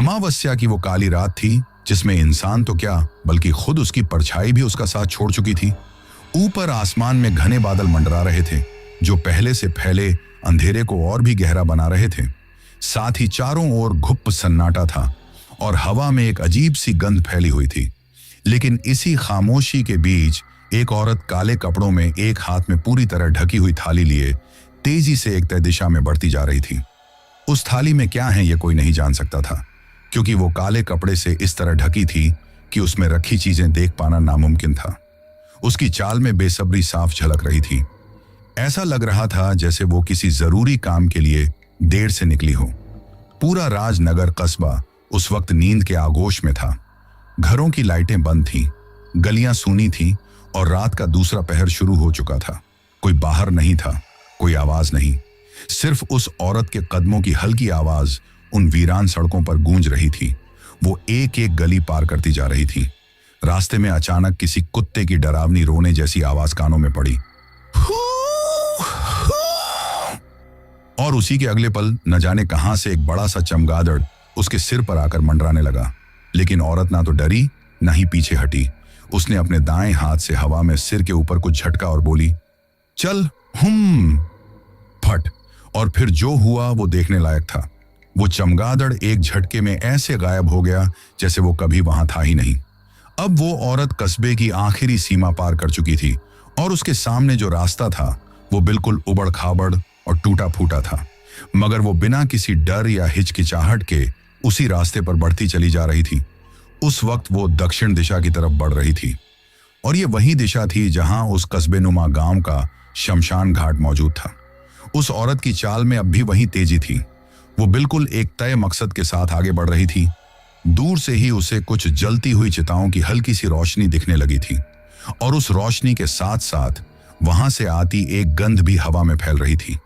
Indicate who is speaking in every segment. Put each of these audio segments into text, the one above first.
Speaker 1: अमावस्या की वो काली रात थी जिसमें इंसान तो क्या बल्कि खुद उसकी परछाई भी उसका साथ छोड़ चुकी थी। ऊपर आसमान में घने बादल मंडरा रहे थे जो पहले से फैले अंधेरे को और भी गहरा बना रहे थे। साथ ही चारों ओर घुप सन्नाटा था और हवा में एक अजीब सी गंध फैली हुई थी। लेकिन इसी खामोशी के बीच एक औरत काले कपड़ों में एक हाथ में पूरी तरह ढकी हुई थाली लिए तेजी से एक तय दिशा में बढ़ती जा रही थी। उस थाली में क्या है ये कोई नहीं जान सकता था, क्योंकि वो काले कपड़े से इस तरह ढकी थी कि उसमें रखी चीजें देख पाना नामुमकिन था। उसकी चाल में बेसब्री साफ झलक रही थी। ऐसा लग रहा था जैसे वो किसी जरूरी काम के लिए देर से निकली हो। पूरा राजनगर कस्बा उस वक्त नींद के आगोश में था। घरों की लाइटें बंद थीं, गलियां सूनी थीं और रात का दूसरा पहर शुरू हो चुका था। कोई बाहर नहीं था, कोई आवाज नहीं, सिर्फ उस औरत के कदमों की हल्की आवाज उन वीरान सड़कों पर गूंज रही थी। वो एक एक गली पार करती जा रही थी। रास्ते में अचानक किसी कुत्ते की डरावनी रोने जैसी आवाज कानों में पड़ी और उसी के अगले पल न जाने कहां से एक बड़ा सा चमगादड़ उसके सिर पर आकर मंडराने लगा। लेकिन औरत ना तो डरी ना ही पीछे हटी। उसने अपने दाएं हाथ से हवा में सिर के ऊपर कुछ झटका और बोली, चल हुम। फट। और फिर जो हुआ वो देखने लायक था। वो चमगादड़ एक झटके में ऐसे गायब हो गया जैसे वो कभी वहां था ही नहीं। अब वो औरत कस्बे की आखिरी सीमा पार कर चुकी थी और उसके सामने जो रास्ता था वो बिल्कुल उबड़ खाबड़ और टूटा फूटा था। मगर वो बिना किसी डर या हिचकिचाहट के उसी रास्ते पर बढ़ती चली जा रही थी। उस वक्त वो दक्षिण दिशा की तरफ बढ़ रही थी और ये वही दिशा थी जहां उस कस्बे नुमा गांव का शमशान घाट मौजूद था। उस औरत की चाल में अब भी वही तेजी थी। वो बिल्कुल एक तय मकसद के साथ आगे बढ़ रही थी। दूर से ही उसे कुछ जलती हुई चिताओं की हल्की सी रोशनी दिखने लगी थी और उस रोशनी के साथ साथ वहां से आती एक गंध भी हवा में फैल रही थी।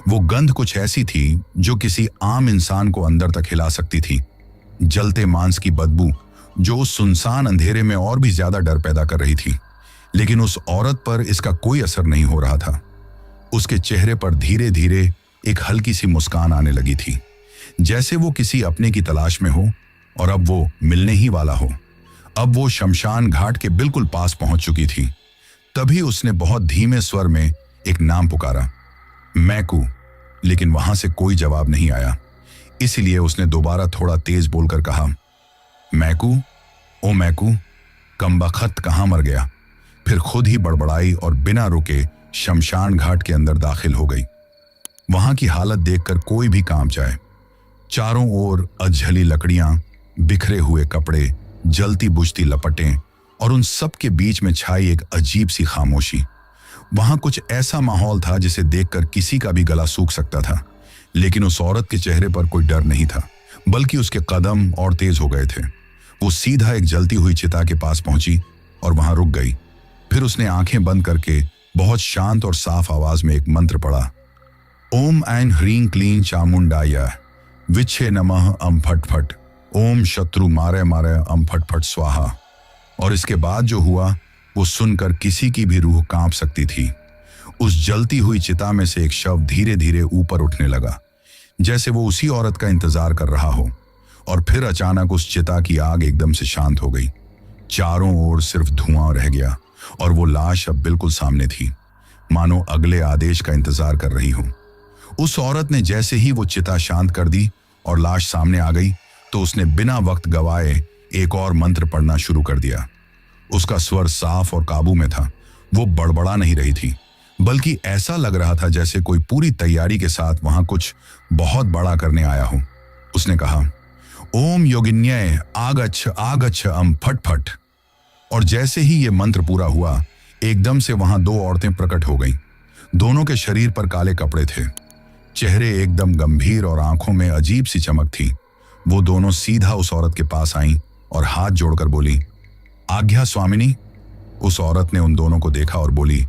Speaker 1: वो गंध कुछ ऐसी थी जो किसी आम इंसान को अंदर तक हिला सकती थी। जलते मांस की बदबू जो उस सुनसान अंधेरे में और भी ज्यादा डर पैदा कर रही थी। लेकिन उस औरत पर इसका कोई असर नहीं हो रहा था। उसके चेहरे पर धीरे धीरे एक हल्की सी मुस्कान आने लगी थी, जैसे वो किसी अपने की तलाश में हो और अब वो मिलने ही वाला हो। अब वो शमशान घाट के बिल्कुल पास पहुंच चुकी थी। तभी उसने बहुत धीमे स्वर में एक नाम पुकारा, मैकू। लेकिन वहां से कोई जवाब नहीं आया। इसलिए उसने दोबारा थोड़ा तेज बोलकर कहा, मैकू, ओ मैकू, कमबख्त कहां मर गया। फिर खुद ही बड़बड़ाई और बिना रुके शमशान घाट के अंदर दाखिल हो गई। वहां की हालत देखकर कोई भी काम चाहे। चारों ओर अधजली लकड़ियां, बिखरे हुए कपड़े, जलती बुझती लपटें और उन सब के बीच में छाई एक अजीब सी खामोशी। वहां कुछ ऐसा माहौल था जिसे देखकर किसी का भी गला सूख सकता था। लेकिन उस औरत के चेहरे पर कोई डर नहीं था, बल्कि उसके कदम और तेज हो गए थे। वो सीधा एक जलती हुई चिता के पास पहुंची और वहां रुक गई। फिर उसने आंखें बंद करके बहुत शांत और साफ आवाज में एक मंत्र पढ़ा, ओम ऐन ह्रीं क्लीं चामुंडाय विच्छे नमः अम फट फट, ओम शत्रु मारे मारे अम फट फट स्वाहा। और इसके बाद जो हुआ वो सुनकर किसी की भी रूह कांप सकती थी। उस जलती हुई चिता में से एक शव धीरे धीरे ऊपर उठने लगा, जैसे वो उसी औरत का इंतजार कर रहा हो। और फिर अचानक उस चिता की आग एकदम से शांत हो गई। चारों ओर सिर्फ धुआं रह गया और वो लाश अब बिल्कुल सामने थी, मानो अगले आदेश का इंतजार कर रही हो। उस औरत ने जैसे ही वो चिता शांत कर दी और लाश सामने आ गई तो उसने बिना वक्त गवाए एक और मंत्र पढ़ना शुरू कर दिया। उसका स्वर साफ और काबू में था। वो बड़बड़ा नहीं रही थी, बल्कि ऐसा लग रहा था जैसे कोई पूरी तैयारी के साथ वहां कुछ बहुत बड़ा करने आया हो। उसने कहा, ओम योगिन्यय आगच्छ आगच्छ अम फट फट। और जैसे ही ये मंत्र पूरा हुआ, एकदम से वहां दो औरतें प्रकट हो गईं। दोनों के शरीर पर काले कपड़े थे, चेहरे एकदम गंभीर और आंखों में अजीब सी चमक थी। वो दोनों सीधा उस औरत के पास आईं और हाथ जोड़कर बोली, आज्ञा स्वामिनी। उस औरत ने उन दोनों को देखा और बोली,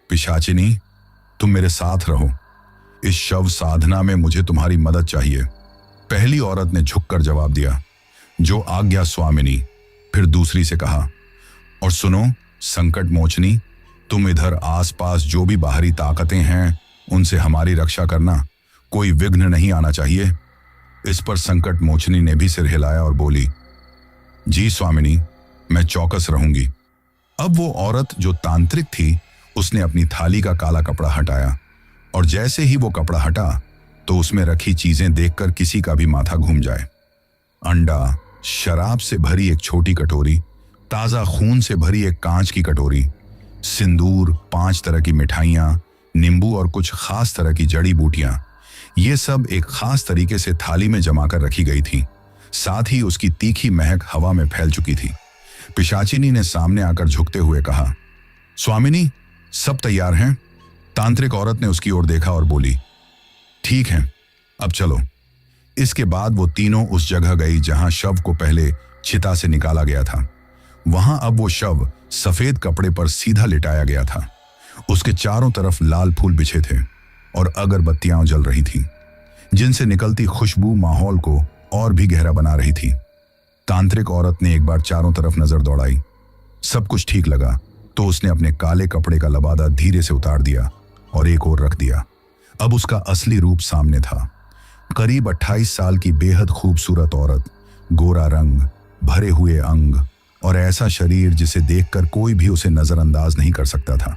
Speaker 1: पिशाचिनी, तुम मेरे साथ रहो। इस शव साधना में मुझे तुम्हारी मदद चाहिए। पहली औरत ने झुककर जवाब दिया, जो आज्ञा स्वामिनी। फिर दूसरी से कहा, और सुनो संकट मोचनी, तुम इधर आसपास जो भी बाहरी ताकतें हैं उनसे हमारी रक्षा करना। कोई विघ्न नहीं आना चाहिए। इस पर संकट मोचनी ने भी सिर हिलाया और बोली, जी स्वामिनी, मैं चौकस रहूंगी। अब वो औरत जो तांत्रिक थी, उसने अपनी थाली का काला कपड़ा हटाया और जैसे ही वो कपड़ा हटा तो उसमें रखी चीजें देखकर किसी का भी माथा घूम जाए। अंडा, शराब से भरी एक छोटी कटोरी, ताजा खून से भरी एक कांच की कटोरी, सिंदूर, 5 तरह की मिठाइयां, नींबू और कुछ खास तरह की जड़ी बूटियां, ये सब एक खास तरीके से थाली में जमा कर रखी गई थी। साथ ही उसकी तीखी महक हवा में फैल चुकी थी। पिशाचिनी ने सामने आकर झुकते हुए कहा, स्वामिनी, सब तैयार हैं? तांत्रिक औरत ने उसकी ओर देखा और बोली, ठीक है, अब चलो। इसके बाद वो तीनों उस जगह गई जहां शव को पहले चिता से निकाला गया था। वहां अब वो शव सफेद कपड़े पर सीधा लिटाया गया था। उसके चारों तरफ लाल फूल बिछे थे और अगरबत्तियां जल रही थीं, जिनसे निकलती खुशबू माहौल को और भी गहरा बना रही थी। तांत्रिक औरत ने एक बार चारों तरफ नजर दौड़ाई। सब कुछ ठीक लगा तो उसने अपने काले कपड़े का लबादा धीरे से उतार दिया और एक ओर रख दिया। अब उसका असली रूप सामने था। करीब 28 साल की बेहद खूबसूरत औरत, गोरा रंग, भरे हुए अंग और ऐसा शरीर जिसे देखकर कोई भी उसे नजरअंदाज नहीं कर सकता था।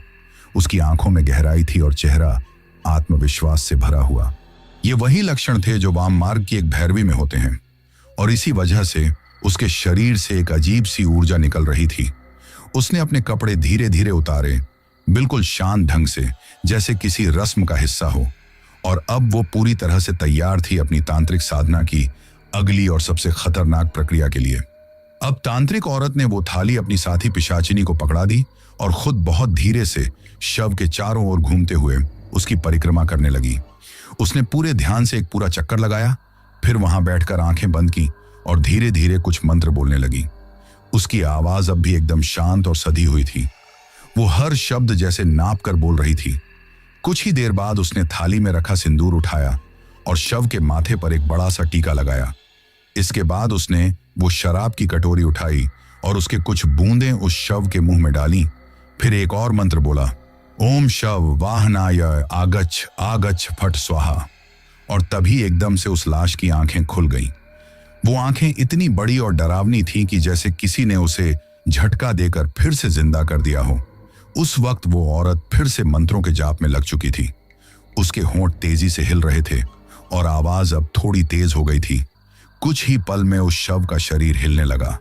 Speaker 1: उसकी आंखों में गहराई थी और चेहरा आत्मविश्वास से भरा हुआ। ये वही लक्षण थे जो वाम मार्ग की एक भैरवी में होते हैं और इसी वजह से उसके शरीर से एक अजीब सी ऊर्जा निकल रही थी। उसने अपने कपड़े धीरे धीरे उतारे, बिल्कुल शांत ढंग से, जैसे किसी रस्म का हिस्सा हो, और अब वो पूरी तरह से तैयार थी अपनी तांत्रिक साधना की अगली और सबसे खतरनाक प्रक्रिया के लिए। अब तांत्रिक औरत ने वो थाली अपनी साथी पिशाचिनी को पकड़ा दी और खुद बहुत धीरे से शव के चारों ओर घूमते हुए उसकी परिक्रमा करने लगी। उसने पूरे ध्यान से एक पूरा चक्कर लगाया, फिर वहां बैठकर आंखें बंद की और धीरे धीरे कुछ मंत्र बोलने लगी। उसकी आवाज अब भी एकदम शांत और सधी हुई थी। वो हर शब्द जैसे नाप कर बोल रही थी। कुछ ही देर बाद उसने थाली में रखा सिंदूर उठाया और शव के माथे पर एक बड़ा सा टीका लगाया। इसके बाद उसने वो शराब की कटोरी उठाई और उसके कुछ बूंदें उस शव के मुंह में डाली। फिर एक और मंत्र बोला, ओम शव वाहनाय आगच्छ आगच्छ फट स्वाहा। और तभी एकदम से उस लाश की आंखें खुल गईं। वो आंखें इतनी बड़ी और डरावनी थीं कि जैसे किसी ने उसे झटका देकर फिर से जिंदा कर दिया हो। उस वक्त वो औरत फिर से मंत्रों के जाप में लग चुकी थी। उसके होंठ तेजी से हिल रहे थे और आवाज अब थोड़ी तेज हो गई थी। कुछ ही पल में उस शव का शरीर हिलने लगा।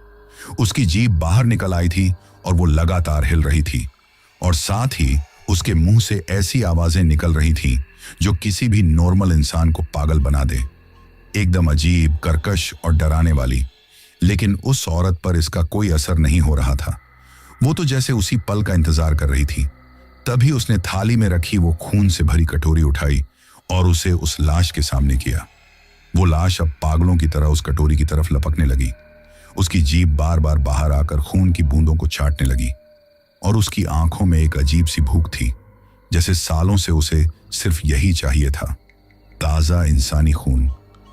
Speaker 1: उसकी जीभ बाहर निकल आई थी और वो लगातार हिल रही थी, और साथ ही उसके मुंह से ऐसी आवाजें निकल रही थीं जो किसी भी नॉर्मल इंसान को पागल बना दे, एकदम अजीब, कर्कश और डराने वाली। लेकिन उस औरत पर इसका कोई असर नहीं हो रहा था। वो तो जैसे उसी पल का इंतजार कर रही थी। तभी उसने थाली में रखी वो खून से भरी कटोरी उठाई और उसे उस लाश के सामने किया। वो लाश अब पागलों की तरह उस कटोरी की तरफ लपकने लगी। उसकी जीभ बार बार बाहर आकर खून की बूंदों को चाटने लगी और उसकी आंखों में एक अजीब सी भूख थी, जैसे सालों से उसे सिर्फ यही चाहिए था, ताजा इंसानी खून।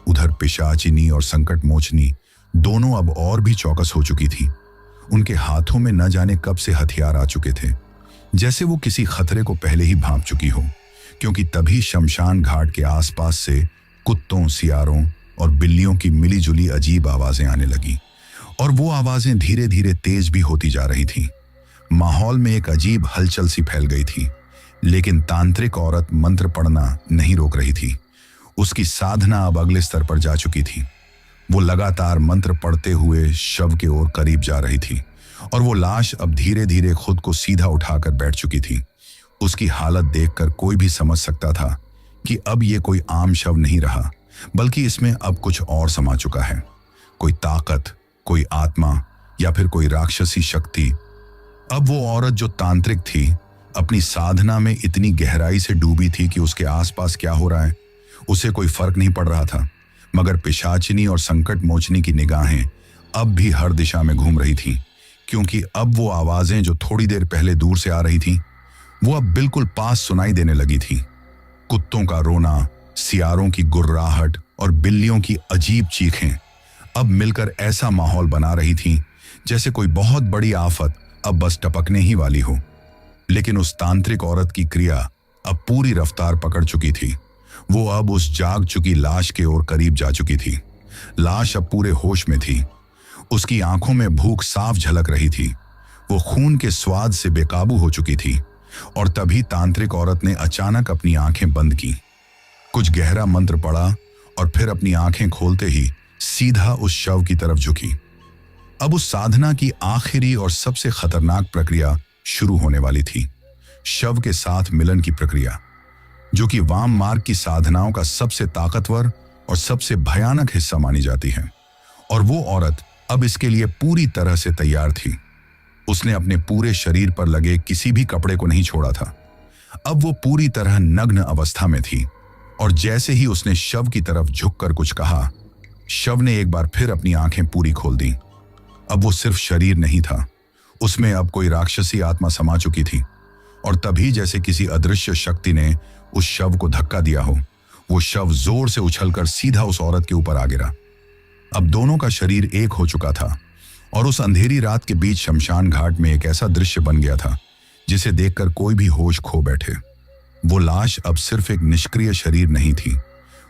Speaker 1: उधर पिशाचिनी और संकट मोचनी दोनों अब और भी चौकस हो चुकी थी। उनके हाथों में न जाने कब से हथियार आ चुके थे, जैसे वो किसी खतरे को पहले ही भांप चुकी हो, क्योंकि तभी शमशान घाट के आसपास से कुत्तों, सियारों और बिल्लियों की मिलीजुली अजीब आवाजें आने लगी, और वो आवाजें धीरे धीरे तेज भी होती जा रही थीं। माहौल में एक अजीब हलचल सी फैल गई थी, लेकिन तांत्रिक औरत मंत्र पढ़ना नहीं रोक रही थी। उसकी साधना अब अगले स्तर पर जा चुकी थी। वो लगातार मंत्र पढ़ते हुए शव के ओर करीब जा रही थी, और वो लाश अब धीरे धीरे खुद को सीधा उठाकर बैठ चुकी थी। उसकी हालत देखकर कोई भी समझ सकता था कि अब ये कोई आम शव नहीं रहा, बल्कि इसमें अब कुछ और समा चुका है। कोई ताकत, कोई आत्मा, या फिर कोई राक्षसी शक्ति। अब वो औरत जो तांत्रिक थी, अपनी साधना में इतनी गहराई से डूबी थी कि उसके आसपास क्या हो रहा है उसे कोई फर्क नहीं पड़ रहा था। मगर पिशाचिनी और संकट मोचनी की निगाहें अब भी हर दिशा में घूम रही थीं, क्योंकि अब वो आवाजें जो थोड़ी देर पहले दूर से आ रही थीं, वो अब बिल्कुल पास सुनाई देने लगी थीं। कुत्तों का रोना, सियारों की गुर्राहट और बिल्लियों की अजीब चीखें अब मिलकर ऐसा माहौल बना रही थीं जैसे कोई बहुत बड़ी आफत अब बस टपकने ही वाली हो। लेकिन उस तांत्रिक औरत की क्रिया अब पूरी रफ्तार पकड़ चुकी थी। वो अब उस जाग चुकी लाश के ओर करीब जा चुकी थी। लाश अब पूरे होश में थी। उसकी आंखों में भूख साफ झलक रही थी। वो खून के स्वाद से बेकाबू हो चुकी थी। और तभी तांत्रिक औरत ने अचानक अपनी आंखें बंद की, कुछ गहरा मंत्र पढ़ा और फिर अपनी आंखें खोलते ही सीधा उस शव की तरफ झुकी। अब उस साधना की आखिरी और सबसे खतरनाक प्रक्रिया शुरू होने वाली थी, शव के साथ मिलन की प्रक्रिया, जो कि वाम मार्ग की साधनाओं का सबसे ताकतवर और सबसे भयानक हिस्सा मानी जाती है। और वो औरत अब इसके लिए पूरी तरह से तैयार थी। उसने अपने पूरे शरीर पर लगे किसी भी कपड़े को नहीं छोड़ा था। अब वो पूरी तरह नग्न अवस्था में थी। और जैसे ही उसने शव की तरफ झुककर कुछ कहा, शव ने एक बार फिर अपनी आंखें पूरी खोल दी। अब वो सिर्फ शरीर नहीं था, उसमें अब कोई राक्षसी आत्मा समा चुकी थी। और तभी जैसे किसी अदृश्य शक्ति ने उस शव को धक्का दिया हो, वो शव जोर से उछलकर सीधा उस औरत के ऊपर आ गिरा। अब दोनों का शरीर एक हो चुका था और उस अंधेरी रात के बीच शमशान घाट में एक ऐसा दृश्य बन गया था जिसे देखकर कोई भी होश खो बैठे। वो लाश अब सिर्फ एक निष्क्रिय शरीर नहीं थी,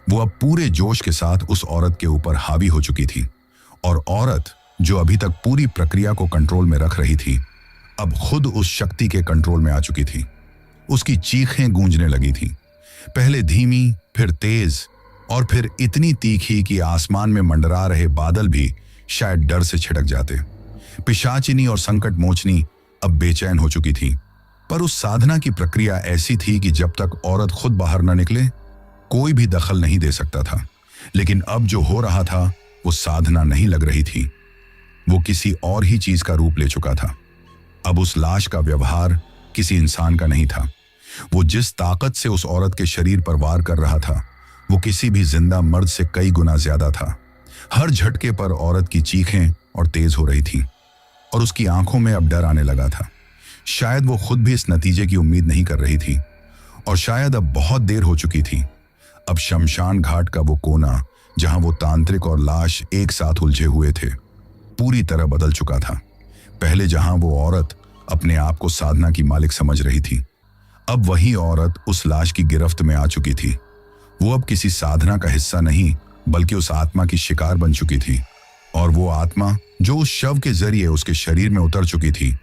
Speaker 1: वो अब पूरे जोश के साथ उस औरत के ऊपर हावी हो चुकी थी। और औरत जो अभी तक पूरी प्रक्रिया को कंट्रोल में रख रही थी, अब खुद उस शक्ति के कंट्रोल में आ चुकी थी। उसकी चीखें गूंजने लगी थी, पहले धीमी, फिर तेज और फिर इतनी तीखी कि आसमान में मंडरा रहे बादल भी शायद डर से छिटक जाते। पिशाचिनी और संकट मोचनी अब बेचैन हो चुकी थी। पर उस साधना की प्रक्रिया ऐसी थी कि जब तक औरत खुद बाहर न निकले, कोई भी दखल नहीं दे सकता था। लेकिन अब जो हो रहा था वो साधना नहीं लग रही थी, वो किसी और ही चीज का रूप ले चुका था। अब उस लाश का व्यवहार किसी इंसान का नहीं था। वो जिस ताकत से उस औरत के शरीर पर वार कर रहा था, वो किसी भी जिंदा मर्द से कई गुना ज्यादा था। हर झटके पर औरत की चीखें और तेज हो रही थी और उसकी आंखों में अब डर आने लगा था। शायद वो खुद भी इस नतीजे की उम्मीद नहीं कर रही थी और शायद अब बहुत देर हो चुकी थी। अब शमशान घाट का वो कोना जहां वो तांत्रिक और लाश एक साथ उलझे हुए थे, पूरी तरह बदल चुका था। पहले जहां वो औरत अपने आप को साधना की मालिक समझ रही थी, अब वही औरत उस लाश की गिरफ्त में आ चुकी थी। वो अब किसी साधना का हिस्सा नहीं बल्कि उस आत्मा की शिकार बन चुकी थी। और वो आत्मा जो उस शव के जरिए उसके शरीर में उतर चुकी थी,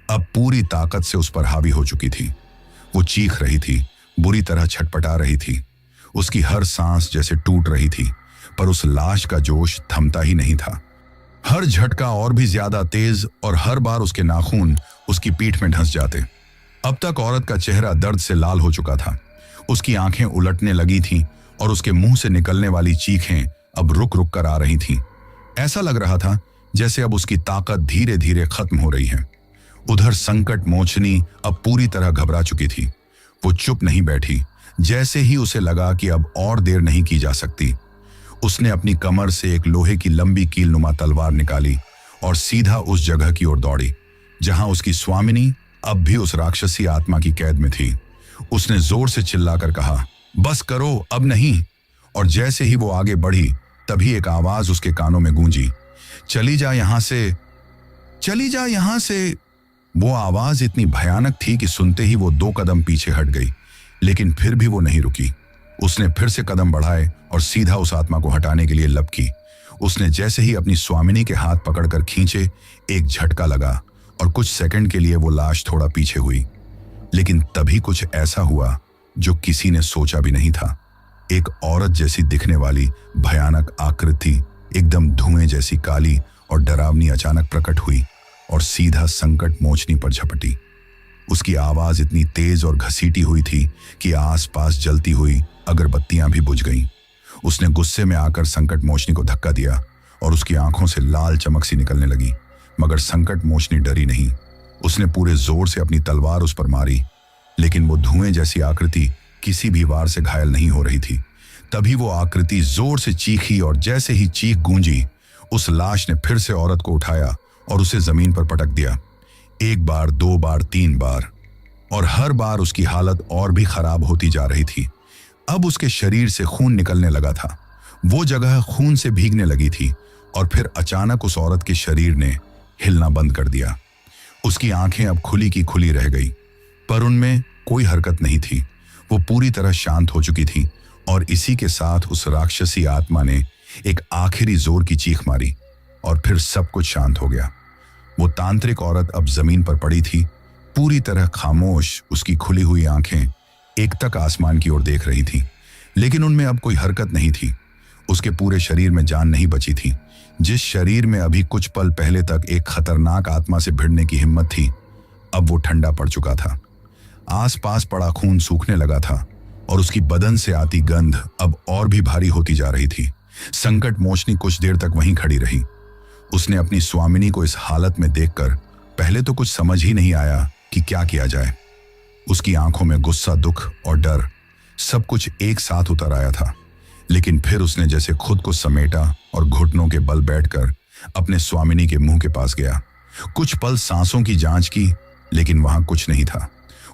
Speaker 1: अब पूरी ताकत से उस पर हावी हो चुकी थी। वो चीख रही थी, बुरी तरह छटपटा रही थी। उसकी हर सांस जैसे टूट रही थी, पर उस लाश का जोश थमता ही नहीं था। हर झटका और भी ज्यादा तेज और हर बार उसके नाखून उसकी पीठ में ढंस जाते। अब तक औरत का चेहरा दर्द से लाल हो चुका था। उसकी आंखें उलटने लगी थीं और उसके मुंह से निकलने वाली चीखें अब रुक रुक कर आ रही थीं। ऐसा लग रहा था जैसे अब उसकी ताकत धीरे धीरे खत्म हो रही है। उधर संकट मोचनी अब पूरी तरह घबरा चुकी थी। वो चुप नहीं बैठी। जैसे ही उसे लगा कि अब और देर नहीं की जा सकती, उसने अपनी कमर से एक लोहे की लंबी कीलनुमा तलवार निकाली और सीधा उस जगह की ओर दौड़ी जहां उसकी स्वामिनी अब भी उस राक्षसी आत्मा की कैद में थी। उसने जोर से चिल्लाकर कहा, बस करो, अब नहीं। और जैसे ही वो आगे बढ़ी, तभी एक आवाज उसके कानों में गूंजी, चली जा यहां से, चली जा यहां से। वो आवाज इतनी भयानक थी कि सुनते ही वो 2 कदम पीछे हट गई, लेकिन फिर भी वो नहीं रुकी। उसने फिर से कदम बढ़ाए और सीधा उस आत्मा को हटाने के लिए लपकी। उसने जैसे ही अपनी स्वामिनी के हाथ पकड़कर खींचे, एक झटका लगा और कुछ सेकंड के लिए वो लाश थोड़ा पीछे हुई। लेकिन तभी कुछ ऐसा हुआ जो किसी ने सोचा भी नहीं था। एक औरत जैसी दिखने वाली भयानक आकृति एकदम धुएं जैसी काली और डरावनी अचानक प्रकट हुई और सीधा संकट मोचनी पर झपटी। उसकी आवाज इतनी तेज और घसीटी हुई थी कि आसपास जलती हुई अगरबत्तियां भी बुझ गईं। उसने गुस्से में आकर संकट मोचनी को धक्का दिया और उसकी आंखों से लाल चमक सी निकलने लगी। मगर संकट मोचनी डरी नहीं। उसने पूरे जोर से अपनी तलवार उस पर मारी, लेकिन वो धुएं जैसी आकृति किसी भी वार से घायल नहीं हो रही थी। तभी वो आकृति जोर से चीखी और जैसे ही चीख गूंजी, उस लाश ने फिर से औरत को उठाया और उसे जमीन पर पटक दिया। 1 बार, 2 बार, 3 बार, और हर बार उसकी हालत और भी खराब होती जा रही थी। अब उसके शरीर से खून निकलने लगा था। वो जगह खून से भीगने लगी थी और फिर अचानक उस औरत के शरीर ने हिलना बंद कर दिया। उसकी आंखें अब खुली की खुली रह गई, पर उनमें कोई हरकत नहीं थी। वो पूरी तरह शांत हो चुकी थी और इसी के साथ उस राक्षसी आत्मा ने एक आखिरी जोर की चीख मारी और फिर सब कुछ शांत हो गया। वो तांत्रिक औरत अब जमीन पर पड़ी थी, पूरी तरह खामोश। उसकी खुली हुई आंखें एकटक आसमान की ओर देख रही थीं, लेकिन उनमें अब कोई हरकत नहीं थी। उसके पूरे शरीर में जान नहीं बची थी। जिस शरीर में अभी कुछ पल पहले तक एक खतरनाक आत्मा से भिड़ने की हिम्मत थी, अब वो ठंडा पड़ चुका था। आसपास पड़ा खून सूखने लगा था और उसकी बदन से आती गंध अब और भी भारी होती जा रही थी। संकट मोचनी कुछ देर तक वहीं खड़ी रही। उसने अपनी स्वामिनी को इस हालत में देखकर पहले तो कुछ समझ ही नहीं आया कि क्या किया जाए। उसकी आंखों में गुस्सा, दुख और डर सब कुछ एक साथ उतर आया था। लेकिन फिर उसने जैसे खुद को समेटा और घुटनों के बल बैठकर अपने स्वामिनी के मुंह के पास गया। कुछ पल सांसों की जांच की, लेकिन वहां कुछ नहीं था।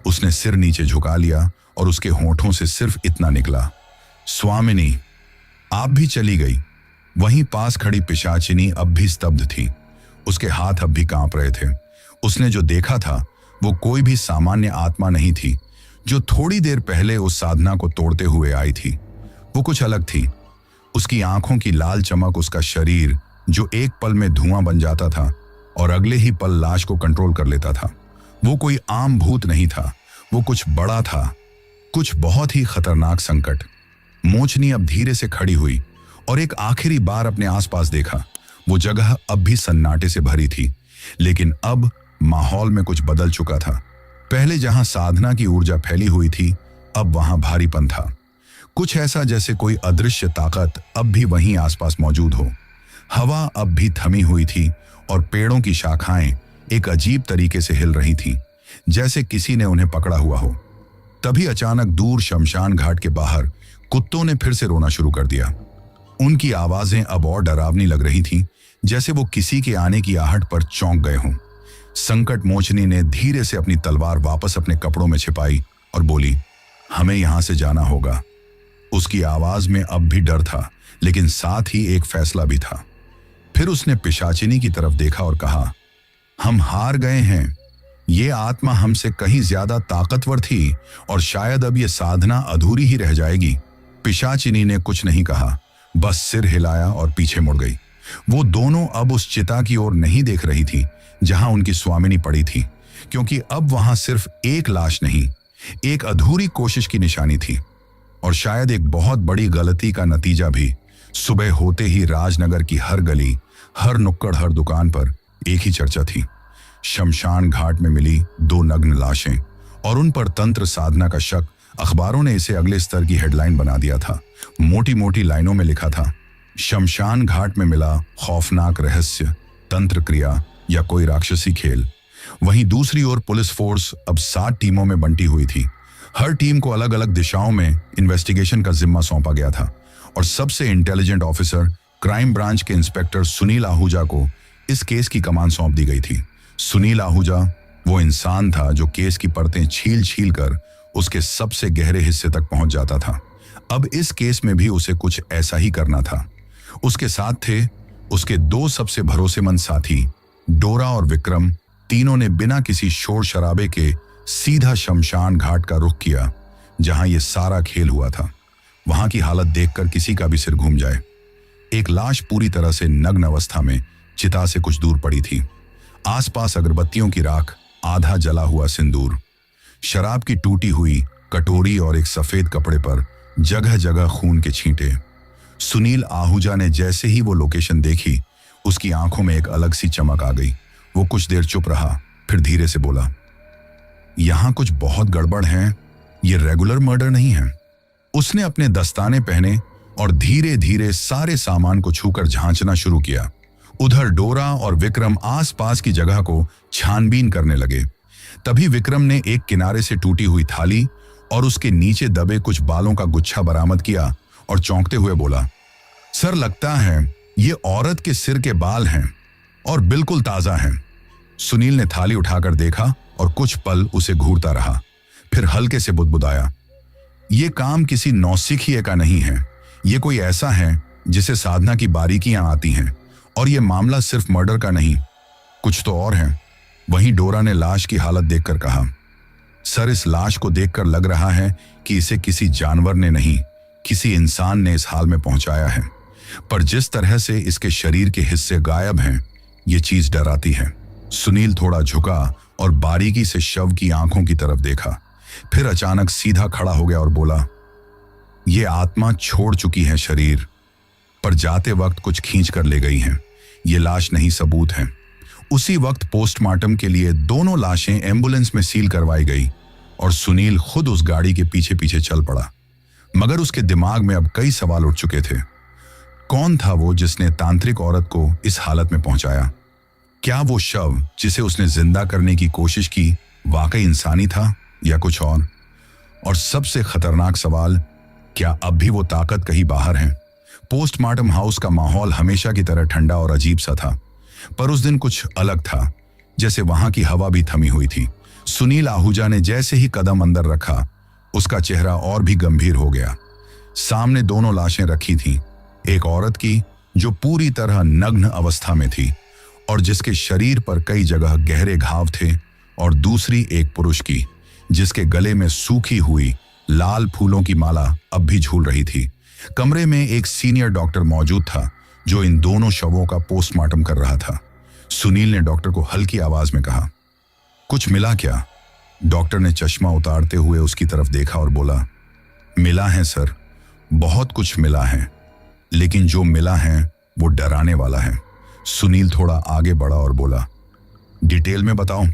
Speaker 1: उसने सिर नीचे झुका लिया और उसके होंठों से सिर्फ इतना निकला, स्वामिनी। आप भी चली गई। वहीं पास खड़ी पिशाचिनी अब भी स्तब्ध थी। उसके हाथ अब भी कांप रहे थे। उसने जो देखा था वो कोई भी सामान्य आत्मा नहीं थी जो थोड़ी देर पहले उस साधना को तोड़ते हुए आई थी। वो कुछ अलग थी। उसकी आंखों की लाल चमक, उसका शरीर जो एक पल में धुआं बन जाता था और अगले ही पल लाश को कंट्रोल कर लेता था। वो कोई आम भूत नहीं था, वो कुछ बड़ा था, कुछ बहुत ही खतरनाक संकट। मोचनी अब धीरे से खड़ी हुई और एक आखिरी बार अपने आसपास देखा। वो जगह अब भी सन्नाटे से भरी थी, लेकिन अब माहौल में कुछ बदल चुका था। पहले जहां साधना की ऊर्जा फैली हुई थी, अब वहां भारीपन था। कुछ ऐसा जैसे कोई अदृश्य ताकत अब भी वहीं आसपास मौजूद हो। हवा अब भी थमी हुई थी और पेड़ों की शाखाएं एक अजीब तरीके से हिल रही थीं, जैसे किसी ने उन्हें पकड़ा हुआ हो। तभी अचानक दूर शमशान घाट के बाहर कुत्तों ने फिर से रोना शुरू कर दिया। उनकी आवाजें अब और डरावनी लग रही थीं, जैसे वो किसी के आने की आहट पर चौंक गए हों। संकट मोचनी ने धीरे से अपनी तलवार वापस अपने कपड़ों में छिपाई और बोली, हमें यहां से जाना होगा। उसकी आवाज में अब भी डर था, लेकिन साथ ही एक फैसला भी था। फिर उसने पिशाचिनी की तरफ देखा और कहा, हम हार गए हैं। ये आत्मा हमसे कहीं ज्यादा ताकतवर थी और शायद अब ये साधना अधूरी ही रह जाएगी। पिशाचिनी ने कुछ नहीं कहा, बस सिर हिलाया और पीछे मुड़ गई। वो दोनों अब उस चिता की ओर नहीं देख रही थी जहां उनकी स्वामिनी पड़ी थी, क्योंकि अब वहां सिर्फ एक लाश नहीं, एक अधूरी कोशिश की निशानी थी, और शायद एक बहुत बड़ी गलती का नतीजा भी। सुबह होते ही राजनगर की हर गली, हर नुक्कड़, हर दुकान पर एक ही चर्चा थी। शमशान घाट में मिली 2 नग्न लाशें और उन पर तंत्र साधना का शक। अखबारों ने इसे अगले स्तर की हेडलाइन बना दिया था। मोटी मोटी लाइनों में लिखा था, शमशान घाट में मिला खौफनाक रहस्य, तंत्र क्रिया या कोई राक्षसी खेल। वहीं दूसरी ओर पुलिस फोर्स अब 7 टीमों में बंटी हुई थी। हर टीम को अलग अलग दिशाओं में इन्वेस्टिगेशन का जिम्मा सौंपा गया था और सबसे इंटेलिजेंट ऑफिसर क्राइम ब्रांच के इंस्पेक्टर सुनील आहूजा को इस केस की कमान सौंप दी गई थी। सुनील आहूजा वो इंसान था जो केस की परतें छील छील कर उसके सबसे गहरे हिस्से तक पहुंच जाता था। अब इस केस में भी उसे कुछ ऐसा ही करना था। उसके साथ थे उसके 2 सबसे भरोसेमंद साथी, डोरा और विक्रम। तीनों ने बिना किसी शोर शराबे के सीधा शमशान घाट का रुख किया जहां यह सारा खेल हुआ था। वहां की हालत देखकर किसी का भी सिर घूम जाए। एक लाश पूरी तरह से नग्न अवस्था में चिता से कुछ दूर पड़ी थी। आसपास अगरबत्तियों की राख, आधा जला हुआ सिंदूर, शराब की टूटी हुई कटोरी और एक सफेद कपड़े पर जगह जगह खून के छींटे। सुनील आहूजा ने जैसे ही वो लोकेशन देखी, उसकी आंखों में एक अलग सी चमक आ गई। वो कुछ देर चुप रहा, फिर धीरे से बोला, यहां कुछ बहुत गड़बड़ है, ये रेगुलर मर्डर नहीं है। उसने अपने दस्ताने पहने और धीरे धीरे सारे सामान को छूकर झांचना शुरू किया। उधर डोरा और विक्रम आसपास की जगह को छानबीन करने लगे। तभी विक्रम ने एक किनारे से टूटी हुई थाली और उसके नीचे दबे कुछ बालों का गुच्छा बरामद किया और चौंकते हुए बोला, सर, लगता है ये औरत के सिर के बाल हैं और बिल्कुल ताजा हैं। सुनील ने थाली उठाकर देखा और कुछ पल उसे घूरता रहा, फिर हल्के से बुदबुदाया, ये काम किसी नौसिखिए का नहीं है। ये कोई ऐसा है जिसे साधना की बारीकियां आती हैं, और ये मामला सिर्फ मर्डर का नहीं, कुछ तो और है। वहीं डोरा ने लाश की हालत देखकर कहा, सर, इस लाश को देखकर लग रहा है कि इसे किसी जानवर ने नहीं, किसी इंसान ने इस हाल में पहुंचाया है। पर जिस तरह से इसके शरीर के हिस्से गायब हैं, ये चीज डराती है। सुनील थोड़ा झुका और बारीकी से शव की आंखों की तरफ देखा, फिर अचानक सीधा खड़ा हो गया और बोला, ये आत्मा छोड़ चुकी है शरीर, पर जाते वक्त कुछ खींच कर ले गई हैं। ये लाश नहीं, सबूत है। उसी वक्त पोस्टमार्टम के लिए दोनों लाशें एम्बुलेंस में सील करवाई गई और सुनील खुद उस गाड़ी के पीछे पीछे चल पड़ा। मगर उसके दिमाग में अब कई सवाल उठ चुके थे। कौन था वो जिसने तांत्रिक औरत को इस हालत में पहुंचाया? क्या वो शव जिसे उसने जिंदा करने की कोशिश की वाकई इंसानी था या कुछ और? और सबसे खतरनाक सवाल, क्या अब भी वो ताकत कहीं बाहर है? पोस्टमार्टम हाउस का माहौल हमेशा की तरह ठंडा और अजीब सा था, पर उस दिन कुछ अलग था, जैसे वहां की हवा भी थमी हुई थी। सुनील आहूजा ने जैसे ही कदम अंदर रखा, उसका चेहरा और भी गंभीर हो गया। सामने दोनों लाशें रखी थीं, एक औरत की जो पूरी तरह नग्न अवस्था में थी और जिसके शरीर पर कई जगह गहरे घाव थे, और दूसरी एक पुरुष की जिसके गले में सूखी हुई लाल फूलों की माला अब भी झूल रही थी। कमरे में एक सीनियर डॉक्टर मौजूद था जो इन दोनों शवों का पोस्टमार्टम कर रहा था। सुनील ने डॉक्टर को हल्की आवाज में कहा, कुछ मिला क्या? डॉक्टर ने चश्मा उतारते हुए उसकी तरफ देखा और बोला, मिला है सर, बहुत कुछ मिला है, लेकिन जो मिला है वो डराने वाला है। सुनील थोड़ा आगे बढ़ा और बोला, डिटेल में बताओ।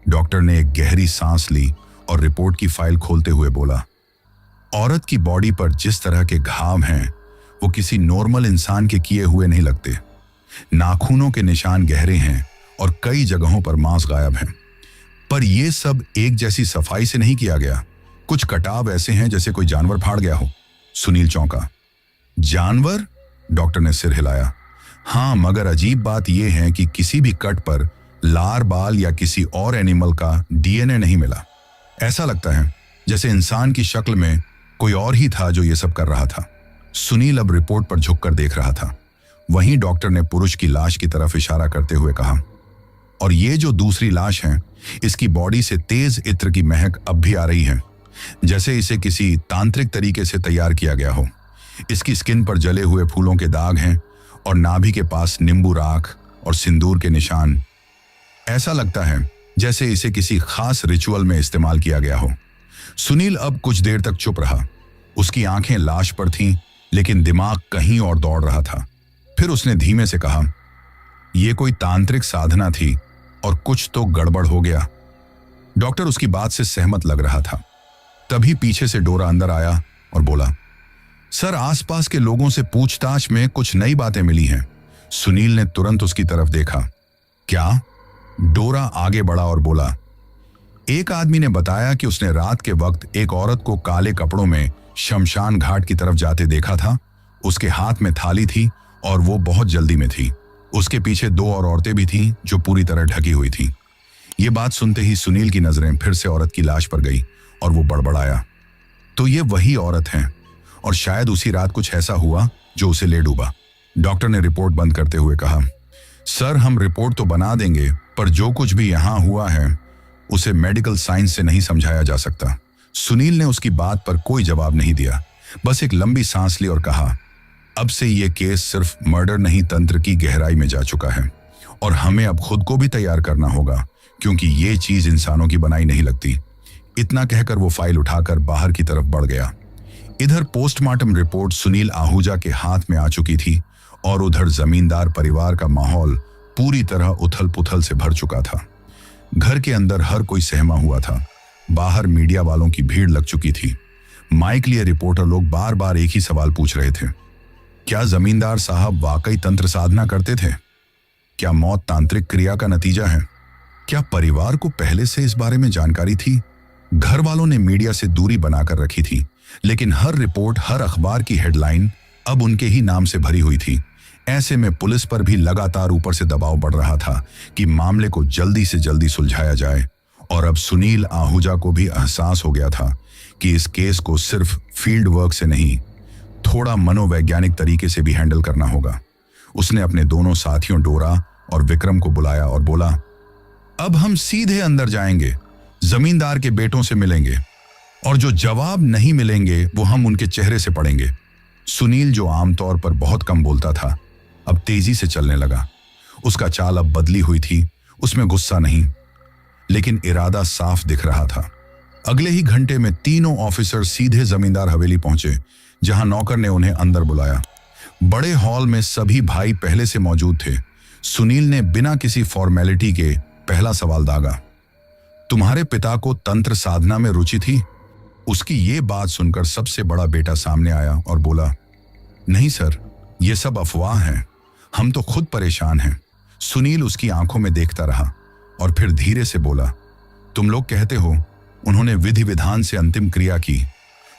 Speaker 1: डॉक्टर ने एक गहरी सांस ली और रिपोर्ट की फाइल खोलते हुए बोला, औरत की बॉडी पर जिस तरह के घाव हैं वो किसी नॉर्मल इंसान के किए हुए नहीं लगते। नाखूनों के निशान गहरे हैं और कई जगहों पर मांस गायब है, पर यह सब एक जैसी सफाई से नहीं किया गया। कुछ कटाव ऐसे हैं जैसे कोई जानवर फाड़ गया हो। सुनील चौंका। जानवर? डॉक्टर ने सिर हिलाया। हाँ, मगर अजीब बात यह है कि किसी भी कट पर लार बाल या किसी और एनिमल का डीएनए नहीं मिला। ऐसा लगता है जैसे इंसान की शक्ल में कोई और ही था जो ये सब कर रहा था। सुनील अब रिपोर्ट पर झुककर देख रहा था। वहीं डॉक्टर ने पुरुष की लाश की तरफ इशारा करते हुए कहा, और ये जो दूसरी लाश है, इसकी बॉडी से तेज इत्र की महक अब भी आ रही है, जैसे इसे किसी तांत्रिक तरीके से तैयार किया गया हो। इसकी स्किन पर जले हुए फूलों के दाग हैं और नाभि के पास नींबू राख और सिंदूर के निशान। ऐसा लगता है जैसे इसे किसी खास रिचुअल में इस्तेमाल किया गया हो। सुनील अब कुछ देर तक चुप रहा। उसकी आंखें लाश पर थीं, लेकिन दिमाग कहीं और दौड़ रहा था। फिर उसने धीमे से कहा, यह कोई तांत्रिक साधना थी और कुछ तो गड़बड़ हो गया। डॉक्टर उसकी बात से सहमत लग रहा था। तभी पीछे से डोरा अंदर आया और बोला, सर, आसपास के लोगों से पूछताछ में कुछ नई बातें मिली हैं। सुनील ने तुरंत उसकी तरफ देखा। क्या? डोरा आगे बढ़ा और बोला, एक आदमी ने बताया कि उसने रात के वक्त एक औरत को काले कपड़ों में शमशान घाट की तरफ जाते देखा था। उसके हाथ में थाली थी और वो बहुत जल्दी में थी। उसके पीछे दो और औरतें भी थीं जो पूरी तरह ढकी हुई थीं। ये बात सुनते ही सुनील की नजरें फिर से औरत की लाश पर गई और वो बड़बड़ाया, तो ये वही औरत है और शायद उसी रात कुछ ऐसा हुआ जो उसे ले डूबा। डॉक्टर ने रिपोर्ट बंद करते हुए कहा, सर, हम रिपोर्ट तो बना देंगे, पर जो कुछ भी यहां हुआ है उसे मेडिकल साइंस से नहीं समझाया जा सकता। सुनील ने उसकी बात पर कोई जवाब नहीं दिया, बस एक लंबी सांस ली और कहा, अब से यह केस सिर्फ मर्डर नहीं, तंत्र की गहराई में जा चुका है और हमें अब खुद को भी तैयार करना होगा, क्योंकि ये चीज इंसानों की बनाई नहीं लगती। इतना कहकर वो फाइल उठाकर बाहर की तरफ बढ़ गया। इधर पोस्टमार्टम रिपोर्ट सुनील आहूजा के हाथ में आ चुकी थी और उधर जमींदार परिवार का माहौल पूरी तरह उथल पुथल से भर चुका था। घर के अंदर हर कोई सहमा हुआ था। बाहर मीडिया वालों की भीड़ लग चुकी थी। माइक लिए रिपोर्टर लोग बार बार एक ही सवाल पूछ रहे थे, क्या जमींदार साहब वाकई तंत्र साधना करते थे? क्या मौत तांत्रिक क्रिया का नतीजा है? क्या परिवार को पहले से इस बारे में जानकारी थी? घर वालों ने मीडिया से दूरी बनाकर रखी थी, लेकिन हर रिपोर्ट, हर अखबार की हेडलाइन अब उनके ही नाम से भरी हुई थी। ऐसे में पुलिस पर भी लगातार ऊपर से दबाव बढ़ रहा था कि मामले को जल्दी से जल्दी सुलझाया जाए। और अब सुनील आहूजा को भी एहसास हो गया था कि इस केस को सिर्फ फील्ड वर्क से नहीं, थोड़ा मनोवैज्ञानिक तरीके से भी हैंडल करना होगा। उसने अपने दोनों साथियों डोरा और विक्रम को बुलाया और बोला, अब हम सीधे अंदर जाएंगे, जमींदार के बेटों से मिलेंगे और जो जवाब नहीं मिलेंगे वो हम उनके चेहरे से पढ़ेंगे। सुनील, जो आमतौर पर बहुत कम बोलता था, अब तेजी से चलने लगा। उसका चाल अब बदली हुई थी। उसमें गुस्सा नहीं, लेकिन इरादा साफ दिख रहा था। अगले ही घंटे में तीनों ऑफिसर सीधे जमींदार हवेली पहुंचे, जहां नौकर ने उन्हें अंदर बुलाया। बड़े हॉल में सभी भाई पहले से मौजूद थे। सुनील ने बिना किसी फॉर्मेलिटी के पहला सवाल दागा, तुम्हारे पिता को तंत्र साधना में रुचि थी? उसकी ये बात सुनकर सबसे बड़ा बेटा सामने आया और बोला, नहीं सर, ये सब अफवाह हैं, हम तो खुद परेशान हैं। सुनील उसकी आंखों में देखता रहा और फिर धीरे से बोला, तुम लोग कहते हो उन्होंने विधि विधान से अंतिम क्रिया की,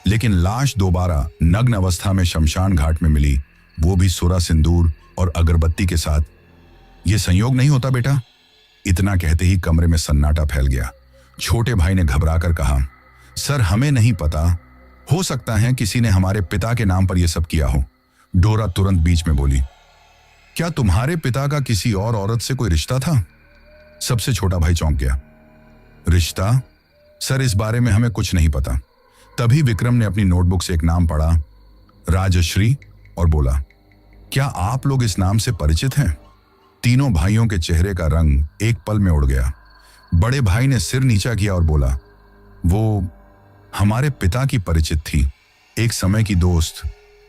Speaker 1: लेकिन लाश दोबारा नग्न अवस्था में शमशान घाट में मिली, वो भी सुरा सिंदूर और अगरबत्ती के साथ। यह संयोग नहीं होता बेटा? इतना कहते ही कमरे में सन्नाटा फैल गया। छोटे भाई ने घबराकर कहा, सर हमें नहीं पता, हो सकता है किसी ने हमारे पिता के नाम पर यह सब किया हो। डोरा तुरंत बीच में बोली, क्या तुम्हारे पिता का किसी और औरत से कोई रिश्ता था? सबसे छोटा भाई चौंक गया। रिश्ता? सर इस बारे में हमें कुछ नहीं पता। तभी विक्रम ने अपनी नोटबुक से एक नाम पढ़ा, राजश्री, और बोला, क्या आप लोग इस नाम से परिचित हैं? तीनों भाइयों के चेहरे का रंग एक पल में उड़ गया। बड़े भाई ने सिर नीचा किया और बोला, वो हमारे पिता की परिचित थी, एक समय की दोस्त,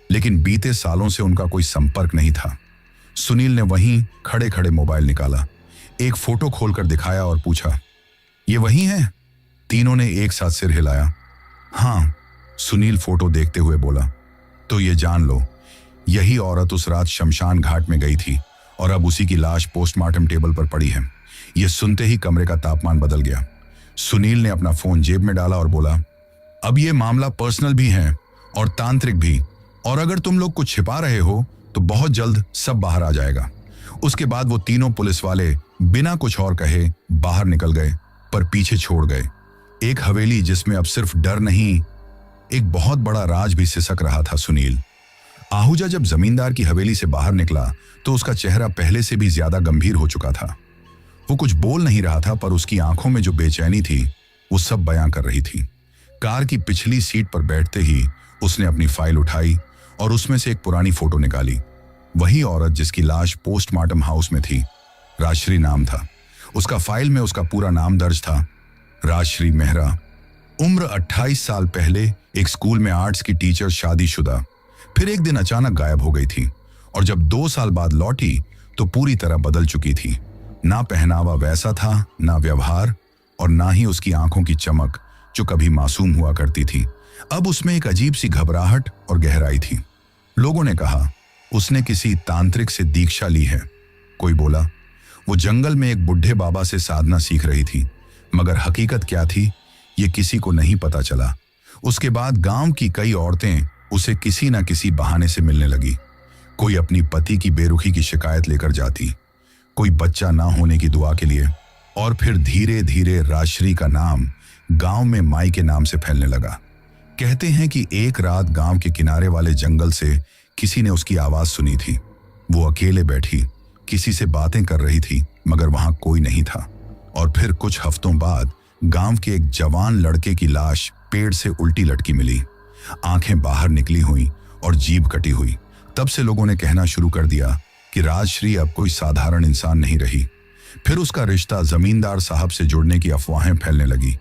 Speaker 1: लेकिन बीते सालों से उनका कोई संपर्क नहीं था। सुनील ने वहीं खड़े खड़े मोबाइल निकाला, एक फोटो खोलकर दिखाया और पूछा, ये वही है? तीनों ने एक साथ सिर हिलाया। हाँ, सुनील फोटो देखते हुए बोला, तो ये जान लो, यही औरत उस रात शमशान घाट में गई थी और अब उसी की लाश पोस्टमार्टम टेबल पर पड़ी है। यह सुनते ही कमरे का तापमान बदल गया। सुनील ने अपना फोन जेब में डाला और बोला, अब यह मामला पर्सनल भी है और तांत्रिक भी, और अगर तुम लोग कुछ छिपा रहे हो तो बहुत जल्द सब बाहर आ जाएगा। उसके बाद वो तीनों पुलिस वाले बिना कुछ और कहे बाहर निकल गए, पर पीछे छोड़ गए एक हवेली जिसमें अब सिर्फ डर नहीं, एक बहुत बड़ा राज भी सिसक रहा था। सुनील आहूजा जब जमींदार की हवेली से बाहर निकला तो उसका चेहरा पहले से भी ज्यादा गंभीर हो चुका था। वो कुछ बोल नहीं रहा था, पर उसकी आंखों में जो बेचैनी थी वो सब बयां कर रही थी। कार की पिछली सीट पर बैठते ही उसने अपनी फाइल उठाई और उसमें से एक पुरानी फोटो निकाली। वही औरत जिसकी लाश पोस्टमार्टम हाउस में थी, राजश्री नाम था उसका। फाइल में उसका पूरा नाम दर्ज था, राजश्री मेहरा। उम्र 28 साल पहले एक स्कूल में आर्ट्स की टीचर, शादीशुदा। फिर एक दिन अचानक गायब हो गई थी और जब 2 साल बाद लौटी तो पूरी तरह बदल चुकी थी। ना पहनावा वैसा था, ना व्यवहार, और ना ही उसकी आंखों की चमक जो कभी मासूम हुआ करती थी। अब उसमें एक अजीब सी घबराहट और गहराई थी। लोगों ने कहा उसने किसी तांत्रिक से दीक्षा ली है। कोई बोला वो जंगल में एक बुढ़े बाबा से साधना सीख रही थी, मगर हकीकत क्या थी ये किसी को नहीं पता चला। उसके बाद गांव की कई औरतें उसे किसी न किसी बहाने से मिलने लगी। कोई अपनी पति की बेरुखी की शिकायत लेकर जाती, कोई बच्चा ना होने की दुआ के लिए, और फिर धीरे धीरे राजश्री का नाम गांव में माई के नाम से फैलने लगा। कहते हैं कि एक रात गांव के किनारे वाले जंगल से किसी ने उसकी आवाज सुनी थी। वो अकेले बैठी किसी से बातें कर रही थी, मगर वहां कोई नहीं था। और फिर कुछ हफ्तों बाद गांव के एक जवान लड़के की लाश पेड़ से उल्टी लटकी मिली, आंखें बाहर निकली हुई और जीभ कटी हुई। तब से लोगों ने कहना शुरू कर दिया कि राजश्री अब कोई साधारण इंसान नहीं रही। फिर उसका रिश्ता जमींदार साहब से जुड़ने की अफवाहें फैलने लगी।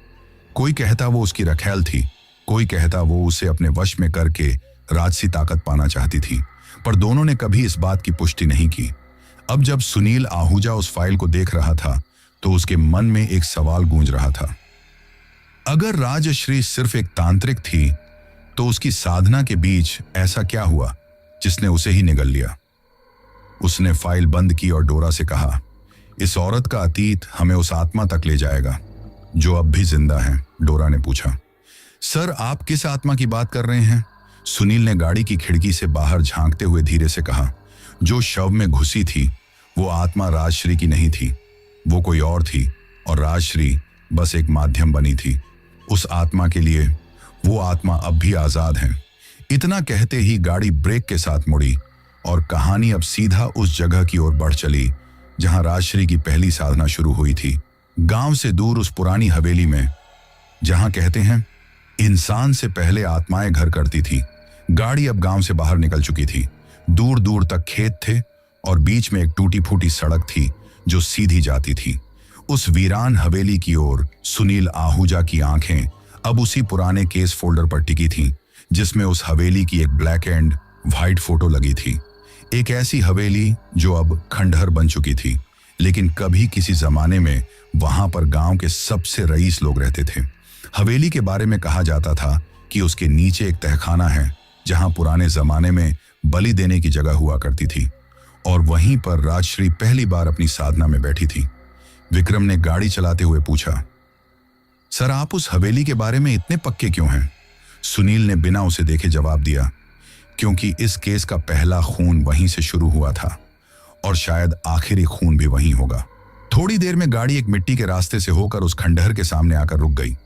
Speaker 1: कोई कहता वो उसकी रखैल थी, कोई कहता वो उसे अपने वश में करके राजसी ताकत पाना चाहती थी, पर दोनों ने कभी इस बात की पुष्टि नहीं की। अब जब सुनील आहूजा उस फाइल को देख रहा था तो उसके मन में एक सवाल गूंज रहा था, अगर राजश्री सिर्फ एक तांत्रिक थी तो उसकी साधना के बीच ऐसा क्या हुआ जिसने उसे ही निगल लिया। उसने फाइल बंद की और डोरा से कहा, इस औरत का अतीत हमें उस आत्मा तक ले जाएगा जो अब भी जिंदा है। डोरा ने पूछा, सर आप किस आत्मा की बात कर रहे हैं? सुनील ने गाड़ी की खिड़की से बाहर झांकते हुए धीरे से कहा, जो शव में घुसी थी वो आत्मा राजश्री की नहीं थी, वो कोई और थी, और राजश्री बस एक माध्यम बनी थी उस आत्मा के लिए। वो आत्मा अब भी आजाद है। इतना कहते ही गाड़ी ब्रेक के साथ मुड़ी और कहानी अब सीधा उस जगह की ओर बढ़ चली जहां राजश्री की पहली साधना शुरू हुई थी, गांव से दूर उस पुरानी हवेली में, जहां कहते हैं इंसान से पहले आत्माएं घर करती थी। गाड़ी अब गांव से बाहर निकल चुकी थी। दूर दूर तक खेत थे और बीच में एक टूटी फूटी सड़क थी जो सीधी जाती थी। उस वीरान हवेली की ओर सुनील आहूजा की आंखें अब उसी पुराने केस फोल्डर पर टिकी थीं जिसमें उस हवेली की एक ब्लैक एंड व्हाइट फोटो लगी थी। एक ऐसी हवेली जो अब खंडहर बन चुकी थी, लेकिन कभी किसी जमाने में वहां पर गांव के सबसे रईस लोग रहते थे। हवेली के बारे में कहा जाता था कि उसके नीचे एक तहखाना है जहां पुराने जमाने में बलि देने की जगह हुआ करती थी, और वहीं पर राजश्री पहली बार अपनी साधना में बैठी थी। विक्रम ने गाड़ी चलाते हुए पूछा, सर आप उस हवेली के बारे में इतने पक्के क्यों हैं? सुनील ने बिना उसे देखे जवाब दिया, क्योंकि इस केस का पहला खून वहीं से शुरू हुआ था और शायद आखिरी खून भी वहीं होगा। थोड़ी देर में गाड़ी एक मिट्टी के रास्ते से होकर उस खंडहर के सामने आकर रुक गई।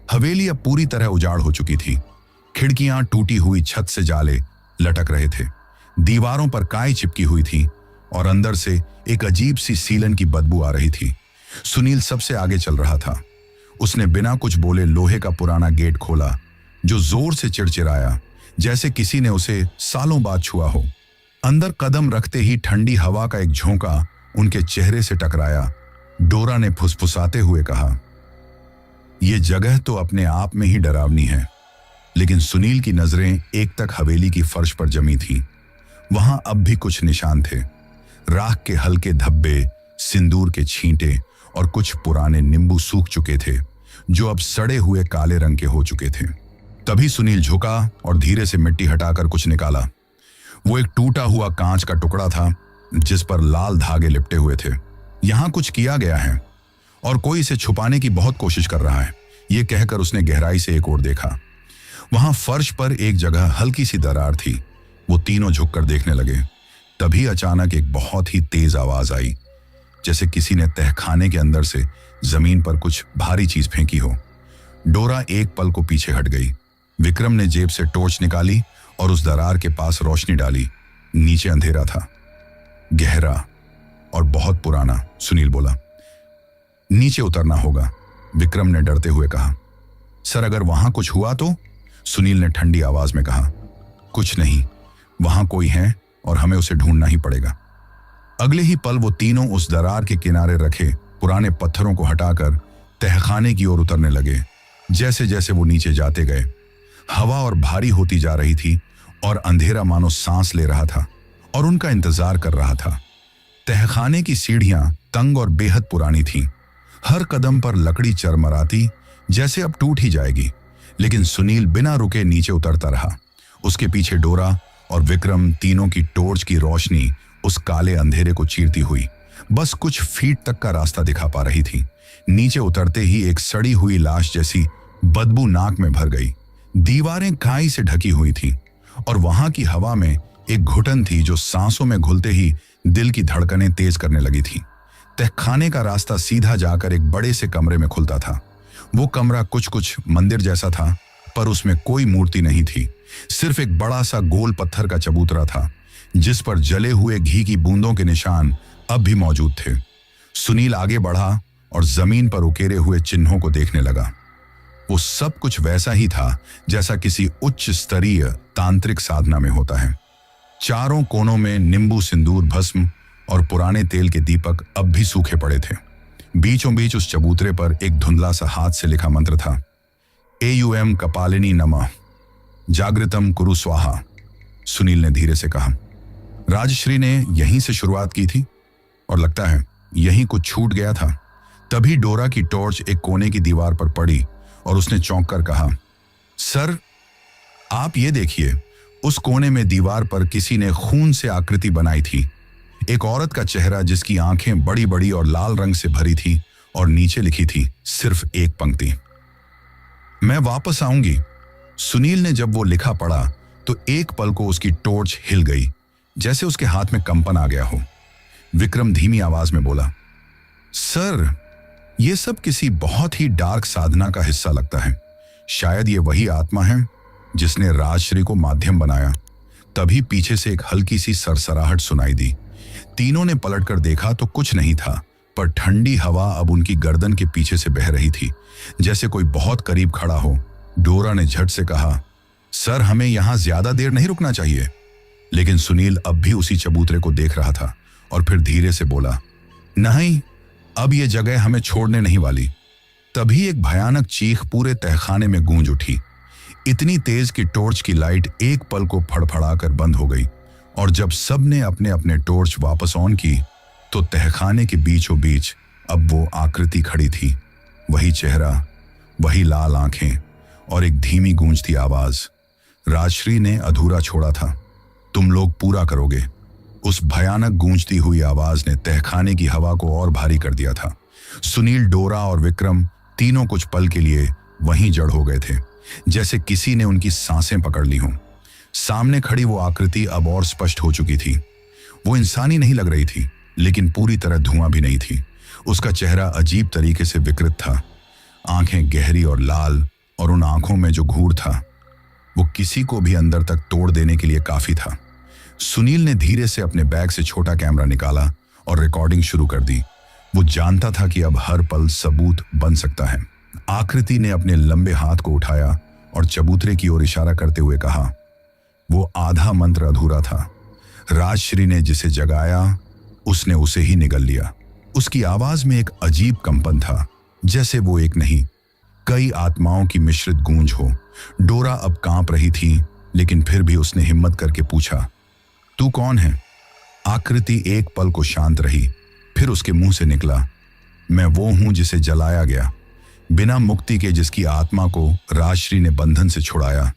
Speaker 1: हवेली अब पूरी तरह उजाड़ हो चुकी थी। खिड़कियां टूटी हुई छत से जाले लटक रहे थे, दीवारों पर काई चिपकी हुई थी और अंदर से एक अजीब सी सीलन की बदबू आ रही थी। सुनील सबसे आगे चल रहा था। उसने बिना कुछ बोले लोहे का पुराना गेट खोला जो जोर से चिड़चिड़ाया, जैसे किसी ने उसे सालों बाद छुआ हो। अंदर कदम रखते ही ठंडी हवा का एक झोंका उनके चेहरे से टकराया। डोरा ने फुसफुसाते हुए कहा, यह जगह तो अपने आप में ही डरावनी है। लेकिन सुनील की नजरें एक तक हवेली की फर्श पर जमी थी। वहां अब भी कुछ निशान थे, राख के हल्के धब्बे, सिंदूर के छींटे और कुछ पुराने नींबू सूख चुके थे जो अब सड़े हुए काले रंग के हो चुके थे। तभी सुनील झुका और धीरे से मिट्टी हटाकर कुछ निकाला। वो एक टूटा हुआ कांच का टुकड़ा था जिस पर लाल धागे लिपटे हुए थे। यहां कुछ किया गया है और कोई इसे छुपाने की बहुत कोशिश कर रहा है, ये कहकर उसने गहराई से एक ओर देखा। वहां फर्श पर एक जगह हल्की सी दरार थी। वो तीनों झुककर देखने लगे। तभी अचानक एक बहुत ही तेज आवाज आई, जैसे किसी ने तहखाने के अंदर से जमीन पर कुछ भारी चीज फेंकी हो। डोरा एक पल को पीछे हट गई। विक्रम ने जेब से टॉर्च निकाली और उस दरार के पास रोशनी डाली। नीचे अंधेरा था, गहरा और बहुत पुराना। सुनील बोला, नीचे उतरना होगा। विक्रम ने डरते हुए कहा, सर अगर वहां कुछ हुआ तो? सुनील ने ठंडी आवाज में कहा, कुछ नहीं, वहां कोई है और हमें उसे ढूंढना ही पड़ेगा। अगले ही पल वो तीनों उस दरार के किनारे रखे पुराने पत्थरों को हटाकर तहखाने की ओर उतरने लगे। जैसे जैसे वो नीचे जाते गए, हवा और भारी होती जा रही थी और अंधेरा मानो सांस ले रहा था और उनका इंतजार कर रहा था। तहखाने की सीढ़ियां तंग और बेहद पुरानी थीं। हर कदम पर लकड़ी चरमराती, जैसे अब टूट ही जाएगी। लेकिन सुनील बिना रुके नीचे उतरता रहा। उसके पीछे डोरा और विक्रम, तीनों की टॉर्च की रोशनी उस काले अंधेरे को चीरती हुई बस कुछ फीट तक का रास्ता दिखा पा रही थी। नीचे उतरते ही एक सड़ी हुई लाश जैसी बदबू नाक में भर गई। दीवारें काई से ढकी हुई थीं और वहां की हवा में एक घुटन थी जो सांसों में घुलते ही दिल की धड़कनें तेज करने लगी थी। तहखाने का रास्ता सीधा जाकर एक बड़े से कमरे में खुलता था। वो कमरा कुछ मंदिर जैसा था, पर उसमें कोई मूर्ति नहीं थी। सिर्फ एक बड़ा सा गोल पत्थर का चबूतरा था जिस पर जले हुए घी की बूंदों के निशान अब भी मौजूद थे। सुनील आगे बढ़ा और जमीन पर उकेरे हुए चिन्हों को देखने लगा। वो सब कुछ वैसा ही था जैसा किसी उच्च स्तरीय तांत्रिक साधना में होता है। चारों कोनों में नींबू, सिंदूर, भस्म और पुराने तेल के दीपक अब भी सूखे पड़े थे। बीचों बीच उस चबूतरे पर एक धुंधला सा हाथ से लिखा मंत्र था, एयूएम कपालिनी नमः, जागृतम कुरु स्वाहा। सुनील ने धीरे से कहा, राजश्री ने यहीं से शुरुआत की थी और लगता है यहीं कुछ छूट गया था। तभी डोरा की टॉर्च एक कोने की दीवार पर पड़ी और उसने चौंक कर कहा, सर आप ये देखिए, उस कोने में दीवार पर किसी ने खून से आकृति बनाई थी। एक औरत का चेहरा जिसकी आंखें बड़ी बड़ी और लाल रंग से भरी थी और नीचे लिखी थी सिर्फ एक पंक्ति, मैं वापस आऊंगी। सुनील ने जब वो लिखा पढ़ा तो एक पल को उसकी टॉर्च हिल गई, जैसे उसके हाथ में कंपन आ गया हो। विक्रम धीमी आवाज में बोला, सर ये सब किसी बहुत ही डार्क साधना का हिस्सा लगता है। शायद ये वही आत्मा है जिसने राजश्री को माध्यम बनाया। तभी पीछे से एक हल्की सी सरसराहट सुनाई दी। तीनों ने पलटकर देखा तो कुछ नहीं था, पर ठंडी हवा अब उनकी गर्दन के पीछे से बह रही थी, जैसे कोई बहुत करीब खड़ा हो। डोरा ने झट से कहा, सर, हमें यहां ज्यादा देर नहीं रुकना चाहिए। लेकिन सुनील अब भी उसी चबूतरे को देख रहा था और फिर धीरे से बोला, नहीं, अब यह जगह हमें छोड़ने नहीं वाली। तभी एक भयानक चीख पूरे तहखाने में गूंज उठी, इतनी तेज कि टॉर्च की लाइट एक पल को फड़फड़ाकर बंद हो गई। और जब सबने अपने अपने टॉर्च वापस ऑन की तो तहखाने के बीचों बीच अब वो आकृति खड़ी थी। वही चेहरा, वही लाल आंखें और एक धीमी गूंजती आवाज। राजश्री ने अधूरा छोड़ा था, तुम लोग पूरा करोगे। उस भयानक गूंजती हुई आवाज ने तहखाने की हवा को और भारी कर दिया था। सुनील, डोरा और विक्रम तीनों कुछ पल के लिए वहीं जड़ हो गए थे, जैसे किसी ने उनकी सांसें पकड़ ली हों। सामने खड़ी वो आकृति अब और स्पष्ट हो चुकी थी। वो इंसानी नहीं लग रही थी, लेकिन पूरी तरह धुआं भी नहीं थी। उसका चेहरा अजीब तरीके से विकृत था, आंखें गहरी और लाल, और उन आंखों में जो घूर था वो किसी को भी अंदर तक तोड़ देने के लिए काफी था। सुनील ने धीरे से अपने बैग से छोटा कैमरा निकाला और रिकॉर्डिंग शुरू कर दी। वो जानता था कि अब हर पल सबूत बन सकता है। आकृति ने अपने लंबे हाथ को उठाया और चबूतरे की ओर इशारा करते हुए कहा। वो आधा मंत्र अधूरा था। राजश्री ने जिसे जगाया उसने उसे ही निगल लिया। उसकी आवाज में एक अजीब कंपन था, जैसे वो एक नहीं, कई आत्माओं की मिश्रित गूंज हो। डोरा अब कांप रही थी, लेकिन फिर भी उसने हिम्मत करके पूछा, तू कौन है? आकृति एक पल को शांत रही, फिर उसके मुंह से निकला, मैं वो हूं जिसे जलाया गया, बिना मुक्ति के, जिसकी आत्मा को राजश्री ने बंधन से छुड़ाया,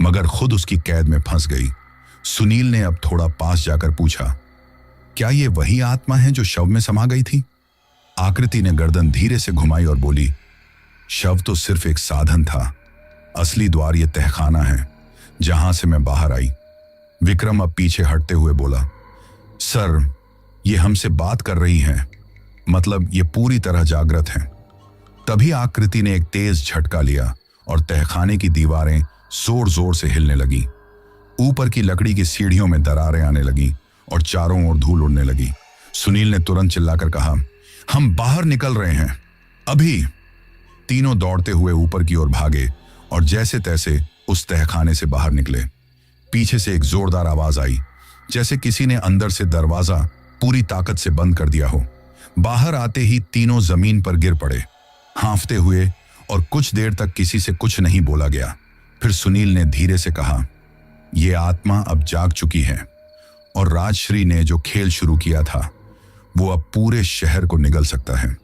Speaker 1: मगर खुद उसकी कैद में फंस गई। सुनील ने अब थोड़ा पास जाकर पूछा, क्या ये वही आत्मा है जो शव में समा गई थी? आकृति ने गर्दन धीरे से घुमाई और बोली, शव तो सिर्फ एक साधन था, असली द्वार ये तहखाना है जहां से मैं बाहर आई। विक्रम अब पीछे हटते हुए बोला, सर, ये हमसे बात कर रही हैं, मतलब ये पूरी तरह जागृत हैं। तभी आकृति ने एक तेज झटका लिया और तहखाने की दीवारें जोर जोर से हिलने लगी। ऊपर की लकड़ी की सीढ़ियों में दरारें आने लगी और चारों ओर धूल उड़ने लगी। सुनील ने तुरंत चिल्लाकर कहा, हम बाहर निकल रहे हैं, अभी। तीनों दौड़ते हुए ऊपर की ओर भागे और जैसे तैसे उस तहखाने से बाहर निकले। पीछे से एक जोरदार आवाज आई, जैसे किसी ने अंदर से दरवाजा पूरी ताकत से बंद कर दिया हो। बाहर आते ही तीनों जमीन पर गिर पड़े, हांफते हुए, और कुछ देर तक किसी से कुछ नहीं बोला गया। फिर सुनील ने धीरे से कहा, यह आत्मा अब जाग चुकी है और राजश्री ने जो खेल शुरू किया था वो अब पूरे शहर को निगल सकता है।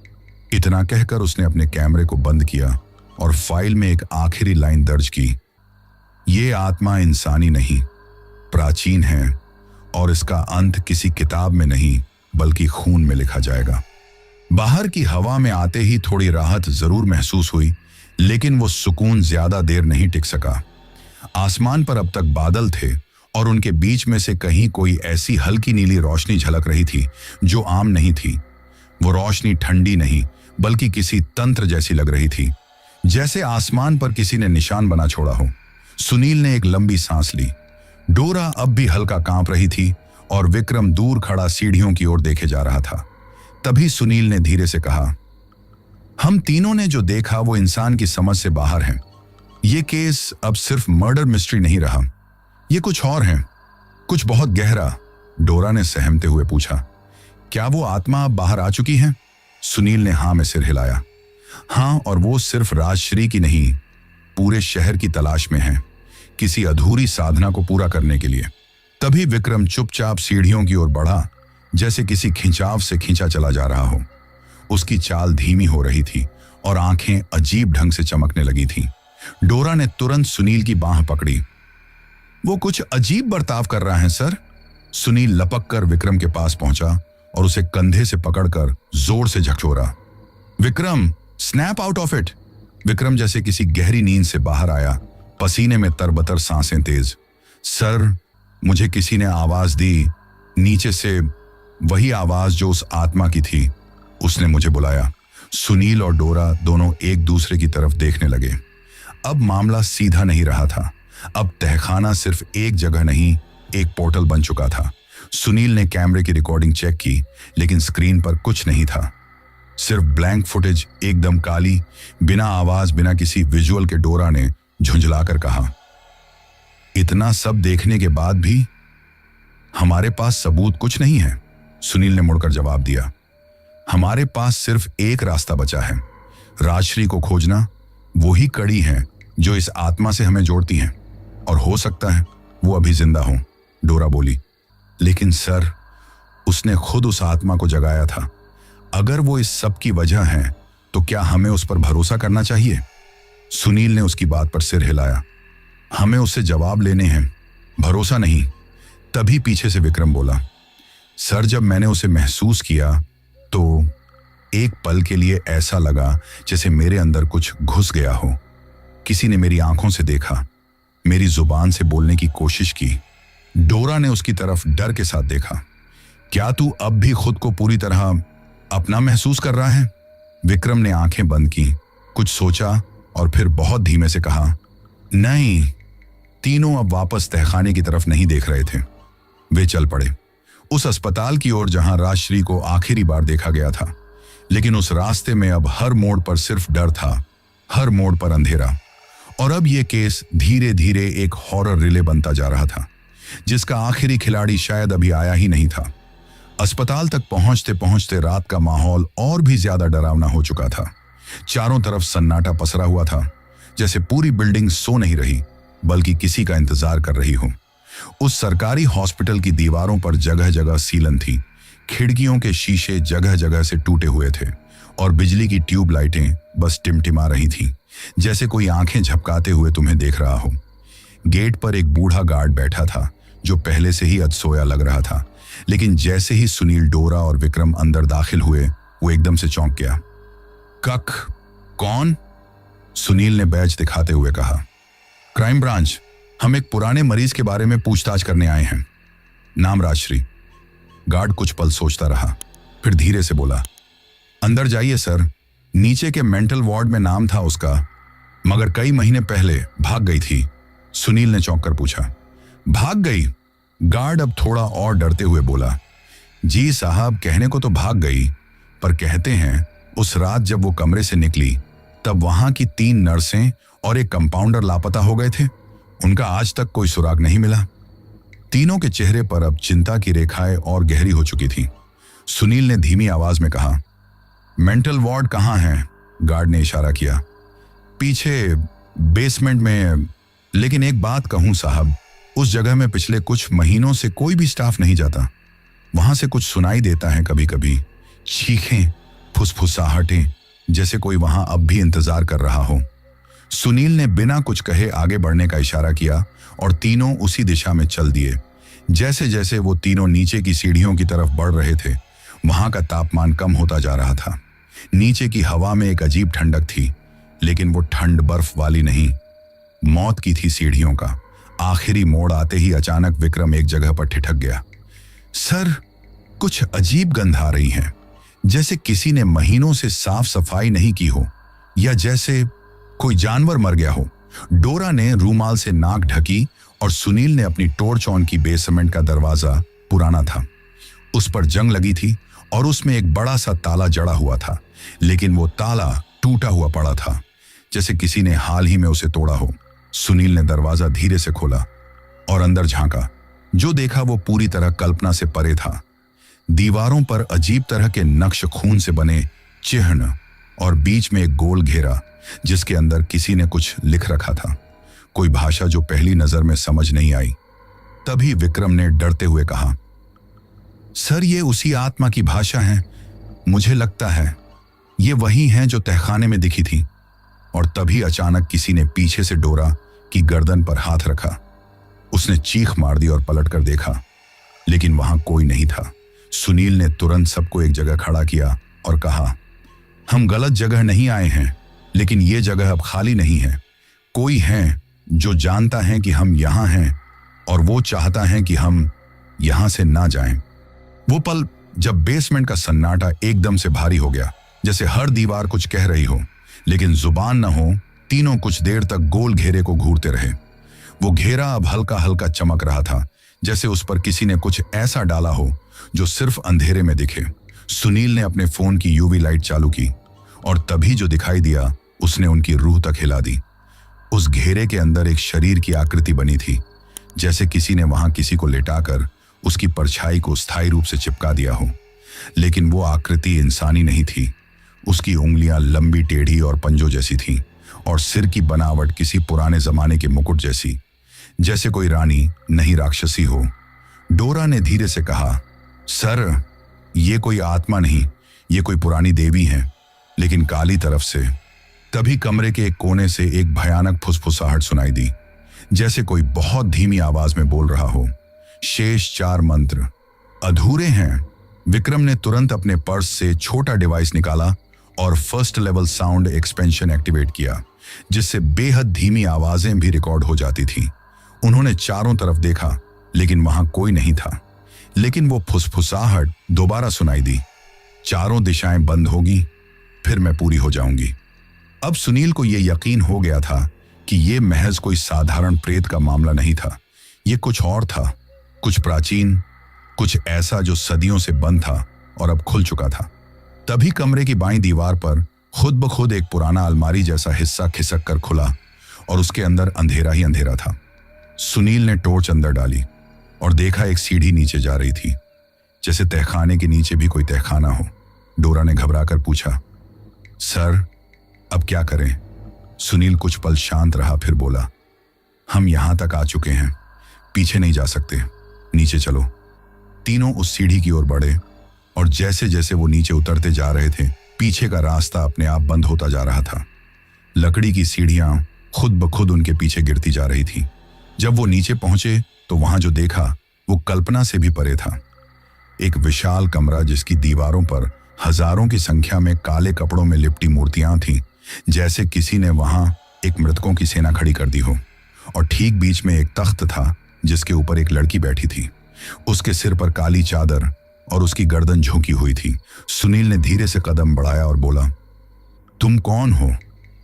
Speaker 1: इतना कहकर उसने अपने कैमरे को बंद किया और फाइल में एक आखिरी लाइन दर्ज की, ये आत्मा इंसानी नहीं, प्राचीन है, और इसका अंत किसी किताब में नहीं बल्कि खून में लिखा जाएगा। बाहर की हवा में आते ही थोड़ी राहत जरूर महसूस हुई, लेकिन वो सुकून ज्यादा देर नहीं टिक सका। आसमान पर अब तक बादल थे और उनके बीच में से कहीं कोई ऐसी हल्की नीली रोशनी झलक रही थी जो आम नहीं थी। वो रोशनी ठंडी नहीं बल्कि किसी तंत्र जैसी लग रही थी, जैसे आसमान पर किसी ने निशान बना छोड़ा हो। सुनील ने एक लंबी सांस ली। डोरा अब भी हल्का कांप रही थी और विक्रम दूर खड़ा सीढ़ियों की ओर देखे जा रहा था। तभी सुनील ने धीरे से कहा, हम तीनों ने जो देखा वो इंसान की समझ से बाहर है। ये केस अब सिर्फ मर्डर मिस्ट्री नहीं रहा, ये कुछ और है, कुछ बहुत गहरा। डोरा ने सहमते हुए पूछा, क्या वो आत्मा अब बाहर आ चुकी है? सुनील ने हाँ में सिर हिलाया। हाँ, और वो सिर्फ राजश्री की नहीं, पूरे शहर की तलाश में है, किसी अधूरी साधना को पूरा करने के लिए। तभी विक्रम चुपचाप सीढ़ियों की ओर बढ़ा, जैसे किसी खिंचाव से खींचा चला जा रहा हो। उसकी चाल धीमी हो रही थी और आंखें अजीब ढंग से चमकने लगी थीं। डोरा ने तुरंत सुनील की बांह पकड़ी। वो कुछ अजीब बर्ताव कर रहा है सर। सुनील लपक कर विक्रम के पास पहुंचा और उसे कंधे से पकड़कर जोर से झकझोरा। Vikram, snap out of it. Vikram जैसे किसी गहरी नींद से बाहर आया, पसीने में तरबतर, सांसें तेज। सर, मुझे किसी ने आवाज दी नीचे से, वही आवाज जो उस आत्मा की थी, उसने मुझे बुलाया। सुनील और डोरा दोनों एक दूसरे की तरफ देखने लगे। अब मामला सीधा नहीं रहा था। अब तहखाना सिर्फ एक जगह नहीं, एक पोर्टल बन चुका था। सुनील ने कैमरे की रिकॉर्डिंग चेक की, लेकिन स्क्रीन पर कुछ नहीं था, सिर्फ ब्लैंक फुटेज, एकदम काली, बिना आवाज, बिना किसी विजुअल के। डोरा ने झुंझलाकर कहा, इतना सब देखने के बाद भी हमारे पास सबूत कुछ नहीं है, सुनील ने मुड़कर जवाब दिया। हमारे पास सिर्फ एक रास्ता बचा है, राजश्री को खोजना। वही कड़ी है जो इस आत्मा से हमें जोड़ती है, और हो सकता है वो अभी जिंदा हो, डोरा बोली। लेकिन सर, उसने खुद उस आत्मा को जगाया था। अगर वो इस सब की वजह है तो क्या हमें उस पर भरोसा करना चाहिए? सुनील ने उसकी बात पर सिर हिलाया। हमें उससे जवाब लेने हैं, भरोसा नहीं। तभी पीछे से विक्रम बोला, सर, जब मैंने उसे महसूस किया तो एक पल के लिए ऐसा लगा जैसे मेरे अंदर कुछ घुस गया हो। किसी ने मेरी आंखों से देखा, मेरी जुबान से बोलने की कोशिश की। डोरा ने उसकी तरफ डर के साथ देखा। क्या तू अब भी खुद को पूरी तरह अपना महसूस कर रहा है? विक्रम ने आंखें बंद की, कुछ सोचा और फिर बहुत धीमे से कहा, नहीं। तीनों अब वापस तहखाने की तरफ नहीं देख रहे थे। वे चल पड़े उस अस्पताल की ओर जहां राजश्री को आखिरी बार देखा गया था। लेकिन उस रास्ते में अब हर मोड़ पर सिर्फ डर था, हर मोड़ पर अंधेरा। और अब यह केस धीरे धीरे एक हॉरर रिले बनता जा रहा था, जिसका आखिरी खिलाड़ी शायद अभी आया ही नहीं था। अस्पताल तक पहुंचते पहुंचते रात का माहौल और भी ज्यादा डरावना हो चुका था। चारों तरफ सन्नाटा पसरा हुआ था, जैसे पूरी बिल्डिंग सो नहीं रही बल्कि किसी का इंतजार कर रही हो। उस सरकारी हॉस्पिटल की दीवारों पर जगह जगह सीलन थी, खिड़कियों के शीशे जगह जगह से टूटे हुए थे और बिजली की ट्यूब लाइटें बस टिमटिमा रही थीं, जैसे कोई आंखें झपकाते हुए तुम्हें देख रहा हो। गेट पर एक बूढ़ा गार्ड बैठा था जो पहले से ही अधसोया लग रहा था, लेकिन जैसे ही सुनील, डोरा और विक्रम अंदर दाखिल हुए, वो एकदम से चौंक गया। कक, कौन? सुनील ने बैज दिखाते हुए कहा। क्राइम ब्रांच, हम एक पुराने मरीज के बारे में पूछताछ करने आए हैं। नाम राजश्री। गार्ड कुछ पल सोचता रहा, फिर धीरे से बोला, अंदर जाइए सर। नीचे के मेंटल वार्ड में नाम था उसका, मगर कई महीने पहले भाग गई थी। सुनील ने चौंक कर पूछा, भाग गई? गार्ड अब थोड़ा और डरते हुए बोला, जी साहब, कहने को तो भाग गई, पर कहते हैं उस रात जब वो कमरे से निकली तब वहां की 3 नर्सें और एक कंपाउंडर लापता हो गए थे। उनका आज तक कोई सुराग नहीं मिला। तीनों के चेहरे पर अब चिंता की रेखाएं और गहरी हो चुकी थीं। सुनील ने धीमी आवाज में कहा, मेंटल वार्ड कहाँ है? गार्ड ने इशारा किया। पीछे बेसमेंट में। लेकिन एक बात कहूं साहब, उस जगह में पिछले कुछ महीनों से कोई भी स्टाफ नहीं जाता। वहां से कुछ सुनाई देता है, कभी कभी चीखें, फुसफुसाहटें, जैसे कोई वहां अब भी इंतजार कर रहा हो। सुनील ने बिना कुछ कहे आगे बढ़ने का इशारा किया और तीनों उसी दिशा में चल दिए। जैसे जैसे वो तीनों नीचे की सीढ़ियों की तरफ बढ़ रहे थे, वहां का तापमान कम होता जा रहा था। नीचे की हवा में एक अजीब ठंडक थी, लेकिन वो ठंड बर्फ वाली नहीं, मौत की थी। सीढ़ियों का आखिरी मोड़ आते ही अचानक विक्रम एक जगह पर ठिठक गया। सर, कुछ अजीब गंध आ रही है, जैसे किसी ने महीनों से साफ सफाई नहीं की हो, या जैसे कोई जानवर मर गया हो। डोरा ने रूमाल से नाक ढकी और सुनील ने अपनी टॉर्च ऑन की। बेसमेंट का दरवाजा पुराना था, उस पर जंग लगी थी और उसमें एक बड़ा सा ताला जड़ा हुआ था, लेकिन वो ताला टूटा हुआ पड़ा था, जैसे किसी ने हाल ही में उसे तोड़ा हो। सुनील ने दरवाजा धीरे से खोला और अंदर झांका। जो देखा वो पूरी तरह कल्पना से परे था। दीवारों पर अजीब तरह के नक्श, खून से बने चिन्ह और बीच में एक गोल घेरा जिसके अंदर किसी ने कुछ लिख रखा था, कोई भाषा जो पहली नजर में समझ नहीं आई। तभी विक्रम ने डरते हुए कहा, सर, ये उसी आत्मा की भाषा है। मुझे लगता है ये वही हैं जो तहखाने में दिखी थी। और तभी अचानक किसी ने पीछे से डोरा की गर्दन पर हाथ रखा। उसने चीख मार दी और पलट कर देखा, लेकिन वहां कोई नहीं था। सुनील ने तुरंत सबको एक जगह खड़ा किया और कहा, हम गलत जगह नहीं आए हैं, लेकिन ये जगह अब खाली नहीं है। कोई है जो जानता है कि हम यहां हैं और वो चाहता है कि हम यहां से ना जाएं। वो पल जब बेसमेंट का सन्नाटा एकदम से भारी हो गया, जैसे हर दीवार कुछ कह रही हो लेकिन जुबान न हो। तीनों कुछ देर तक गोल घेरे को घूरते रहे। वो घेरा अब हल्का हल्का चमक रहा था, जैसे उस पर किसी ने कुछ ऐसा डाला हो जो सिर्फ अंधेरे में दिखे। सुनील ने अपने फोन की यूवी लाइट चालू की और तभी जो दिखाई दिया उसने उनकी रूह तक हिला दी। उस घेरे के अंदर एक शरीर की आकृति बनी थी, जैसे किसी ने वहां किसी को लेटाकर उसकी परछाई को स्थायी रूप से चिपका दिया हो। लेकिन वो आकृति इंसानी नहीं थी। उसकी उंगलियां लंबी, टेढ़ी और पंजों जैसी थीं और सिर की बनावट किसी पुराने जमाने के मुकुट जैसी, जैसे कोई रानी नहीं राक्षसी हो। डोरा ने धीरे से कहा, सर, ये कोई आत्मा नहीं, ये कोई पुरानी देवी है, लेकिन काली तरफ से। तभी कमरे के एक कोने से एक भयानक फुसफुसाहट सुनाई दी, जैसे कोई बहुत धीमी आवाज में बोल रहा हो, शेष 4 मंत्र अधूरे हैं। विक्रम ने तुरंत अपने पर्स से छोटा डिवाइस निकाला और first level sound expansion activate किया, जिससे बेहद धीमी आवाजें भी रिकॉर्ड हो जाती थीं। उन्होंने चारों तरफ देखा, लेकिन वहां कोई नहीं था। लेकिन वो फुसफुसाहट दोबारा सुनाई दी, चारों दिशाएं बंद होगी, फिर मैं पूरी हो जाऊंगी। अब सुनील को यह यकीन हो गया था कि यह महज कोई साधारण प्रेत का मामला नहीं था। यह कुछ और था, कुछ प्राचीन, कुछ ऐसा जो सदियों से बंद था और अब खुल चुका था। तभी कमरे की बाईं दीवार पर खुद ब खुद एक पुराना अलमारी जैसा हिस्सा खिसक कर खुला और उसके अंदर अंधेरा ही अंधेरा था। सुनील ने टॉर्च अंदर डाली और देखा एक सीढ़ी नीचे जा रही थी, जैसे तहखाने के नीचे भी कोई तहखाना हो। डोरा ने घबराकर पूछा, सर, अब क्या करें? सुनील कुछ पल शांत रहा, फिर बोला, हम यहां तक आ चुके हैं, पीछे नहीं जा सकते, नीचे चलो। तीनों उस सीढ़ी की ओर बढ़े और जैसे जैसे वो नीचे उतरते जा रहे थे, पीछे का रास्ता अपने आप बंद होता जा रहा था। लकड़ी की सीढ़ियां खुद ब खुद उनके पीछे गिरती जा रही थी। जब वो नीचे पहुंचे तो वहां जो देखा वो कल्पना से भी परे था। एक विशाल कमरा जिसकी दीवारों पर हजारों की संख्या में काले कपड़ों में लिपटी मूर्तियां थीं, जैसे किसी ने वहां एक मृतकों की सेना खड़ी कर दी हो। और ठीक बीच में एक तख्त था जिसके ऊपर एक लड़की बैठी थी। उसके सिर पर काली चादर और उसकी गर्दन झुकी हुई थी। सुनील ने धीरे से कदम बढ़ाया और बोला, तुम कौन हो?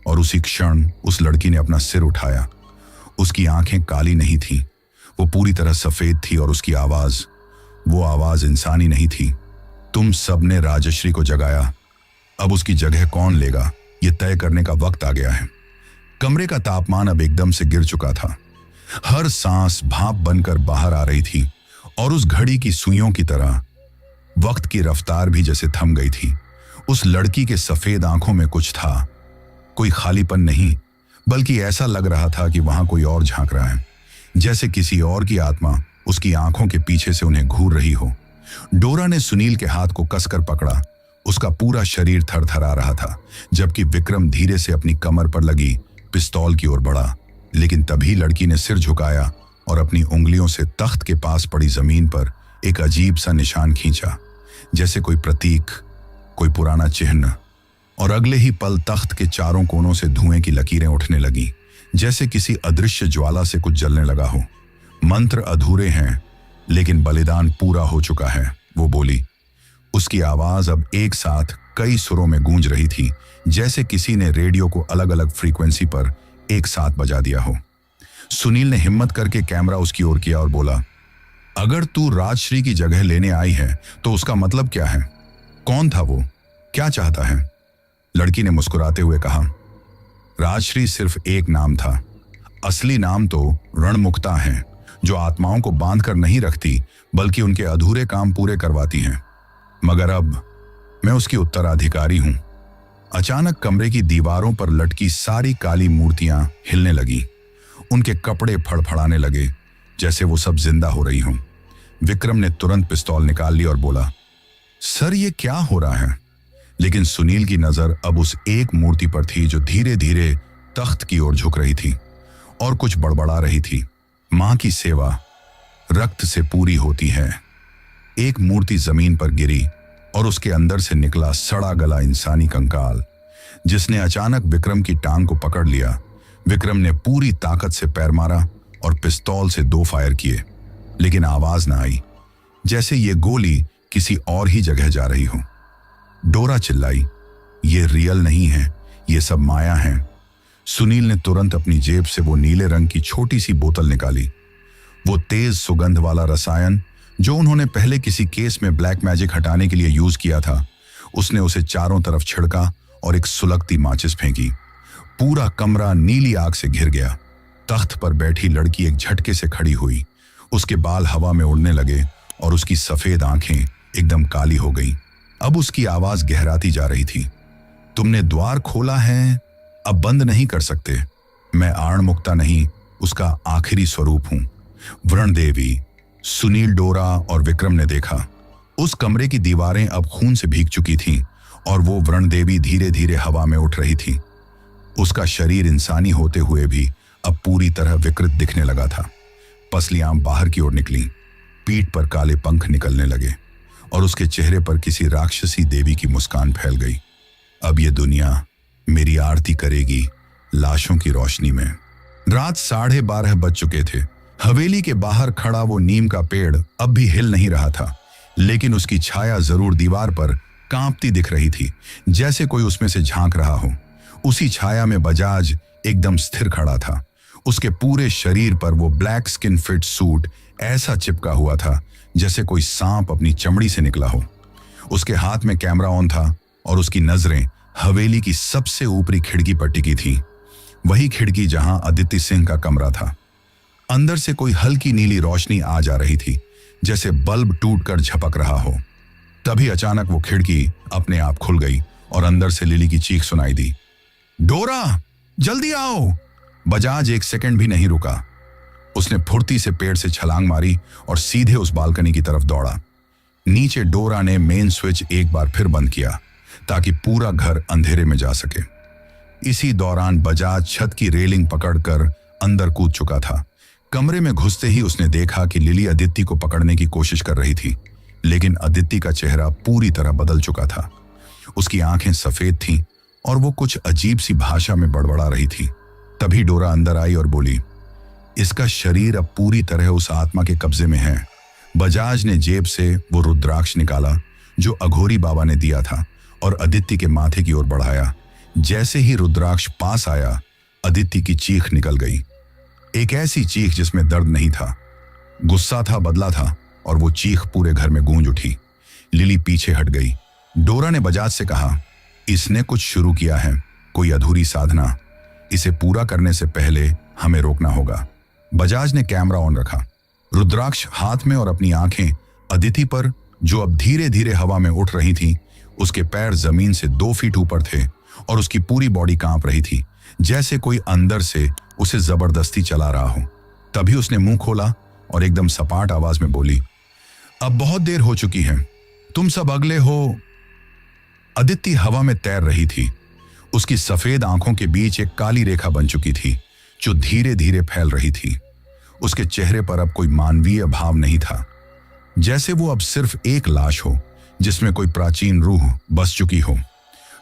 Speaker 1: और उसी क्षण उस लड़की ने अपना सिर उठाया। उसकी आंखें काली नहीं थीं, वो पूरी तरह सफेद थी और उसकी आवाज, वो आवाज इंसानी नहीं थी। तुम सबने राजश्री को जगाया, अब उसकी जगह कौन लेगा, ये तय करने का वक्त आ गया है। कमरे का तापमान अब एकदम से गिर चुका था। हर सांस भाप बनकर बाहर आ रही थी और उस घड़ी की सुइयों की तरह वक्त की रफ्तार भी जैसे थम गई थी। उस लड़की के सफेद आंखों में कुछ था, कोई खालीपन नहीं, बल्कि ऐसा लग रहा था कि वहां कोई और झांक रहा है, जैसे किसी और की आत्मा उसकी आंखों के पीछे से उन्हें घूर रही हो। डोरा ने सुनील के हाथ को कसकर पकड़ा। उसका पूरा शरीर थरथरा रहा था, जबकि विक्रम धीरे से अपनी कमर पर लगी पिस्तौल की ओर बढ़ा। लेकिन तभी लड़की ने सिर झुकाया और अपनी उंगलियों से तख्त के पास पड़ी जमीन पर एक अजीब सा निशान खींचा, जैसे कोई प्रतीक, कोई पुराना चिन्ह। और अगले ही पल तख्त के चारों कोनों से धुएं की लकीरें उठने लगी, जैसे किसी अदृश्य ज्वाला से कुछ जलने लगा हो। मंत्र अधूरे हैं, लेकिन बलिदान पूरा हो चुका है, वो बोली। उसकी आवाज अब एक साथ कई सुरों में गूंज रही थी, जैसे किसी ने रेडियो को अलग अलग फ्रीक्वेंसी पर एक साथ बजा दिया हो। सुनील ने हिम्मत करके कैमरा उसकी ओर किया और बोला, अगर तू राजश्री की जगह लेने आई है तो उसका मतलब क्या है? कौन था वो? क्या चाहता है? लड़की ने मुस्कुराते हुए कहा, राजश्री सिर्फ एक नाम था, असली नाम तो रणमुक्ता है, जो आत्माओं को बांधकर नहीं रखती बल्कि उनके अधूरे काम पूरे करवाती हैं। मगर अब मैं उसकी उत्तराधिकारी हूं। अचानक कमरे की दीवारों पर लटकी सारी काली मूर्तियां हिलने लगी। उनके कपड़े फड़फड़ाने लगे, जैसे वो सब जिंदा हो रही हों। विक्रम ने तुरंत पिस्तौल निकाल ली और बोला, सर, ये क्या हो रहा है? लेकिन सुनील की नजर अब उस एक मूर्ति पर थी जो धीरे धीरे तख्त की ओर झुक रही थी और कुछ बड़बड़ा रही थी। मां की सेवा रक्त से पूरी होती है। एक मूर्ति जमीन पर गिरी और उसके अंदर से निकला सड़ा गला इंसानी कंकाल, जिसने अचानक विक्रम की टांग को पकड़ लिया। विक्रम ने पूरी ताकत से पैर मारा और पिस्तौल से 2 फायर किए, लेकिन आवाज ना आई, जैसे ये गोली किसी और ही जगह जा रही हो। डोरा चिल्लाई, ये रियल नहीं है, ये सब माया है। सुनील ने तुरंत अपनी जेब से वो नीले रंग की छोटी सी बोतल निकाली। वो तेज सुगंध वाला रसायन जो उन्होंने पहले किसी केस में ब्लैक मैजिक हटाने के लिए यूज किया था, उसने उसे चारों तरफ छिड़का और एक सुलगती माचिस फेंकी। पूरा कमरा नीली आग से घिर गया। तख्त पर बैठी लड़की एक झटके से खड़ी हुई। उसके बाल हवा में उड़ने लगे और उसकी सफेद आंखें एकदम काली हो गईं। अब उसकी आवाज गहराती जा रही थी। तुमने द्वार खोला है, अब बंद नहीं कर सकते। मैं आड़मुक्ता नहीं, उसका आखिरी स्वरूप हूं। वृण देवी, सुनील, डोरा और विक्रम ने देखा। उस कमरे की दीवारें अब खून से भीग चुकी थीं और वो वृण देवी धीरे धीरे हवा में उठ रही थी। उसका शरीर इंसानी होते हुए भी अब पूरी तरह विकृत दिखने लगा था। पसलियां बाहर की ओर निकली, पीठ पर काले पंख निकलने लगे और उसके चेहरे पर किसी राक्षसी देवी की मुस्कान फैल गई। अब ये दुनिया मेरी आरती करेगी लाशों की रोशनी में। रात 12:30 बज चुके थे। हवेली के बाहर खड़ा वो नीम का पेड़ अब भी हिल नहीं रहा था, लेकिन उसकी छाया जरूर दीवार पर कांपती दिख रही थी, जैसे कोई उसमें से झांक रहा हो। उसी छाया में बजाज एकदम स्थिर खड़ा था। उसके पूरे शरीर पर वो ब्लैक स्किन फिट सूट ऐसा चिपका हुआ था जैसे कोई सांप अपनी चमड़ी से निकला हो। उसके हाथ में कैमरा ऑन था और उसकी नजरें हवेली की सबसे ऊपरी खिड़की पर टिकी थी, वही खिड़की जहां आदित्य सिंह का कमरा था। अंदर से कोई हल्की नीली रोशनी आ जा रही थी, जैसे बल्ब टूटकर झपक रहा हो। तभी अचानक वो खिड़की अपने आप खुल गई और अंदर से लिली की चीख सुनाई दी। डोरा, जल्दी आओ! बजाज एक सेकंड भी नहीं रुका। उसने फुर्ती से पेड़ से छलांग मारी और सीधे उस बालकनी की तरफ दौड़ा। नीचे डोरा ने मेन स्विच एक बार फिर बंद किया ताकि पूरा घर अंधेरे में जा सके। इसी दौरान बजाज छत की रेलिंग पकड़कर अंदर कूद चुका था। कमरे में घुसते ही उसने देखा कि लिली अदिति को पकड़ने की कोशिश कर रही थी, लेकिन अदिति का चेहरा पूरी तरह बदल चुका था। उसकी आंखें सफेद थीं और वो कुछ अजीब सी भाषा में बड़बड़ा रही थी। तभी डोरा अंदर आई और बोली, इसका शरीर अब पूरी तरह उस आत्मा के कब्जे में है। बजाज ने जेब से वो रुद्राक्ष निकाला जो अघोरी बाबा ने दिया था और अदिति के माथे की ओर बढ़ाया। जैसे ही रुद्राक्ष पास आया, अदिति की चीख निकल गई। एक ऐसी चीख जिसमें दर्द नहीं था, गुस्सा था, बदला था, और वो चीख पूरे घर में गूंज उठी। लिली पीछे हट गई। डोरा ने बजाज से कहा, इसने कुछ शुरू किया है, कोई अधूरी साधना। इसे पूरा करने से पहले हमें रोकना होगा। बजाज ने कैमरा ऑन रखा, रुद्राक्ष हाथ में, और अपनी आंखें अदिति पर जो अब धीरे धीरे हवा में उठ रही थी। उसके पैर जमीन से 2 फीट ऊपर थे और उसकी पूरी बॉडी कांप रही थी, जैसे कोई अंदर से उसे जबरदस्ती चला रहा हो। तभी उसने मुंह खोला और एकदम सपाट आवाज में बोली, अब बहुत देर हो चुकी है, तुम सब अगले हो। अदिति हवा में तैर रही थी। उसकी सफेद आंखों के बीच एक काली रेखा बन चुकी थी जो धीरे धीरे फैल रही थी। उसके चेहरे पर अब कोई मानवीय भाव नहीं था, जैसे वो अब सिर्फ एक लाश हो जिसमें कोई प्राचीन रूह बस चुकी हो।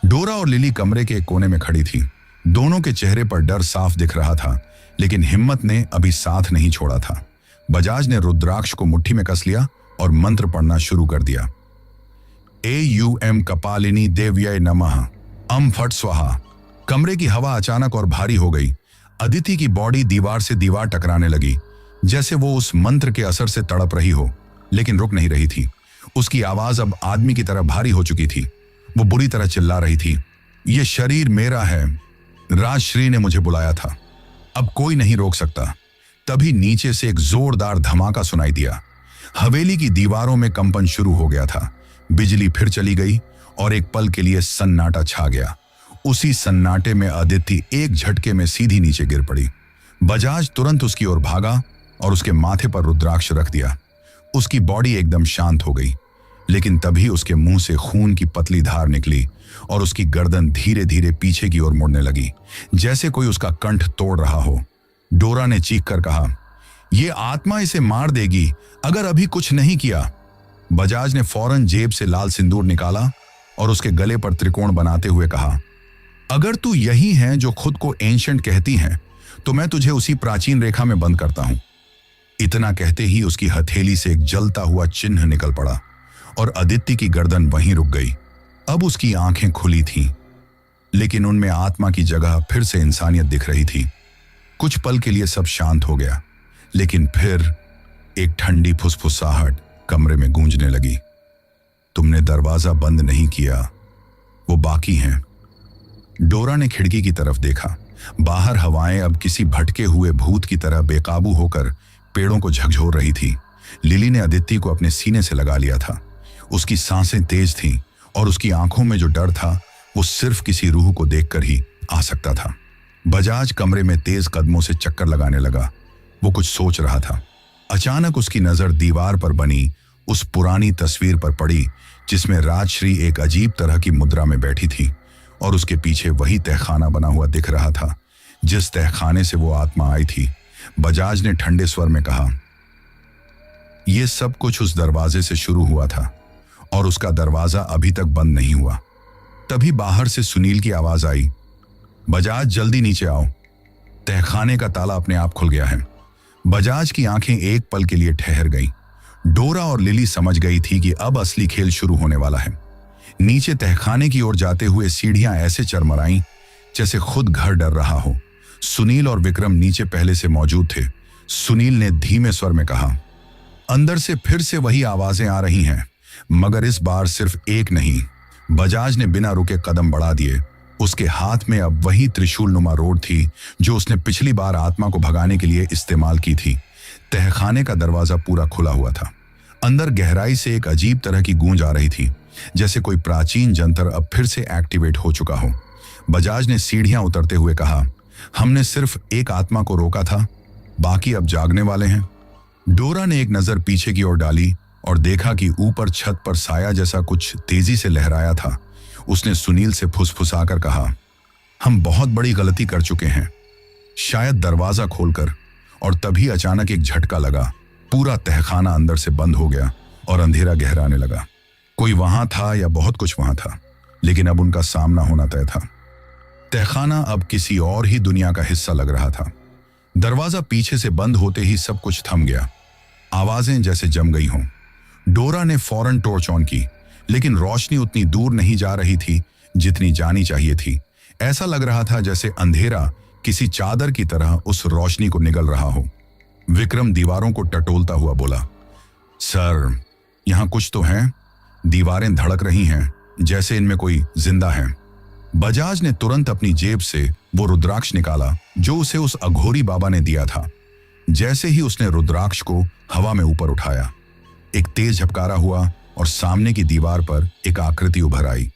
Speaker 1: डोरा और लिली कमरे के एक कोने में खड़ी थी। दोनों के चेहरे पर डर साफ दिख रहा था, लेकिन हिम्मत ने अभी साथ नहीं छोड़ा था। बजाज ने रुद्राक्ष को मुट्ठी में कस लिया और मंत्र पढ़ना शुरू कर दिया। AUM कपालिनी देव्यै नमः, अम फट स्वाहा। कमरे की हवा अचानक और भारी हो गई। अदिति की बॉडी दीवार से दीवार टकराने लगी, जैसे वो उस मंत्र के असर से तड़प रही हो, लेकिन रुक नहीं रही थी। उसकी आवाज अब आदमी की तरह भारी हो चुकी थी। वो बुरी तरह चिल्ला रही थी, ये शरीर मेरा है, राजश्री ने मुझे बुलाया था, अब कोई नहीं रोक सकता। तभी नीचे से एक जोरदार धमाका सुनाई दिया। हवेली की दीवारों में कंपन शुरू हो गया था। बिजली फिर चली गई और एक पल के लिए सन्नाटा छा गया। उसी सन्नाटे में अदिति एक झटके में सीधी नीचे गिर पड़ी। बजाज तुरंत उसकी ओर भागा और उसके माथे पर रुद्राक्ष रख दिया। उसकी बॉडी एकदम शांत हो गई, लेकिन तभी उसके मुंह से खून की पतली धार निकली और उसकी गर्दन धीरे धीरे पीछे की ओर मुड़ने लगी, जैसे कोई उसका कंठ तोड़ रहा हो। डोरा ने चीख कर कहा, ये आत्मा इसे मार देगी अगर अभी कुछ नहीं किया। बजाज ने फौरन जेब से लाल सिंदूर निकाला और उसके गले पर त्रिकोण बनाते हुए कहा, अगर तू यही है जो खुद को एंशंट कहती है, तो मैं तुझे उसी प्राचीन रेखा में बंद करता हूं। इतना कहते ही उसकी हथेली से एक जलता हुआ चिन्ह निकल पड़ा और अदिति की गर्दन वहीं रुक गई। अब उसकी आंखें खुली थीं, लेकिन उनमें आत्मा की जगह फिर से इंसानियत दिख रही थी। कुछ पल के लिए सब शांत हो गया, लेकिन फिर एक ठंडी फुसफुसाहट कमरे में गूंजने लगी। तुमने दरवाजा बंद नहीं किया, वो बाकी हैं। डोरा ने खिड़की की तरफ देखा। बाहर हवाएं अब किसी भटके हुए भूत की तरह बेकाबू होकर पेड़ों को झकझोर रही थी। लिली ने अदिति को अपने सीने से लगा लिया था। उसकी सांसें तेज थीं और उसकी आंखों में जो डर था वो सिर्फ किसी रूह को देखकर ही आ सकता था। बजाज कमरे में तेज कदमों से चक्कर लगाने लगा। वो कुछ सोच रहा था। अचानक उसकी नजर दीवार पर बनी उस पुरानी तस्वीर पर पड़ी जिसमें राजश्री एक अजीब तरह की मुद्रा में बैठी थी और उसके पीछे वही तहखाना बना हुआ दिख रहा था जिस तहखाने से वो आत्मा आई थी। बजाज ने ठंडे स्वर में कहा, यह सब कुछ उस दरवाजे से शुरू हुआ था और उसका दरवाजा अभी तक बंद नहीं हुआ। तभी बाहर से सुनील की आवाज आई, बजाज जल्दी नीचे आओ। तहखाने का ताला अपने आप खुल गया है। बजाज की आंखें एक पल के लिए ठहर गईं। डोरा और लिली समझ गई थी कि अब असली खेल शुरू होने वाला है। नीचे तहखाने की ओर जाते हुए सीढ़ियां ऐसे चरमराईं जैसे खुद घर डर रहा हो। सुनील और विक्रम नीचे पहले से मौजूद थे। सुनील ने धीमे स्वर में कहा, अंदर से फिर से वही आवाजें आ रही हैं, मगर इस बार सिर्फ एक नहीं। बजाज ने बिना रुके कदम बढ़ा दिए। उसके हाथ में अब वही त्रिशूल नुमा रोड थी जो उसने पिछली बार आत्मा को भगाने के लिए इस्तेमाल की थी। तहखाने का दरवाजा पूरा खुला हुआ था। अंदर गहराई से एक अजीब तरह की गूंज आ रही थी, जैसे कोई प्राचीन जंतर अब फिर से एक्टिवेट हो चुका हो। बजाज ने सीढ़ियां उतरते हुए कहा, हमने सिर्फ एक आत्मा को रोका था, बाकी अब जागने वाले हैं। डोरा ने एक नजर पीछे की ओर डाली और देखा कि ऊपर छत पर साया जैसा कुछ तेजी से लहराया था। उसने सुनील से फुसफुसाकर कहा, हम बहुत बड़ी गलती कर चुके हैं, शायद दरवाजा खोलकर। और तभी अचानक एक झटका लगा। पूरा तहखाना अंदर से बंद हो गया और अंधेरा गहराने लगा। कोई वहां था या बहुत कुछ वहां था, लेकिन अब उनका सामना होना तय था। तहखाना अब किसी और ही दुनिया का हिस्सा लग रहा था। दरवाजा पीछे से बंद होते ही सब कुछ थम गया। आवाजें जैसे जम गई हों। डोरा ने फौरन टॉर्च ऑन की, लेकिन रोशनी उतनी दूर नहीं जा रही थी जितनी जानी चाहिए थी। ऐसा लग रहा था जैसे अंधेरा किसी चादर की तरह उस रोशनी को निगल रहा हो। विक्रम दीवारों को टटोलता हुआ बोला, सर, यहां कुछ तो है। दीवारें धड़क रही हैं जैसे इनमें कोई जिंदा है। बजाज ने तुरंत अपनी जेब से वो रुद्राक्ष निकाला जो उसे उस अघोरी बाबा ने दिया था। जैसे ही उसने रुद्राक्ष को हवा में ऊपर उठाया, एक तेज झपकारा हुआ और सामने की दीवार पर एक आकृति उभर आई।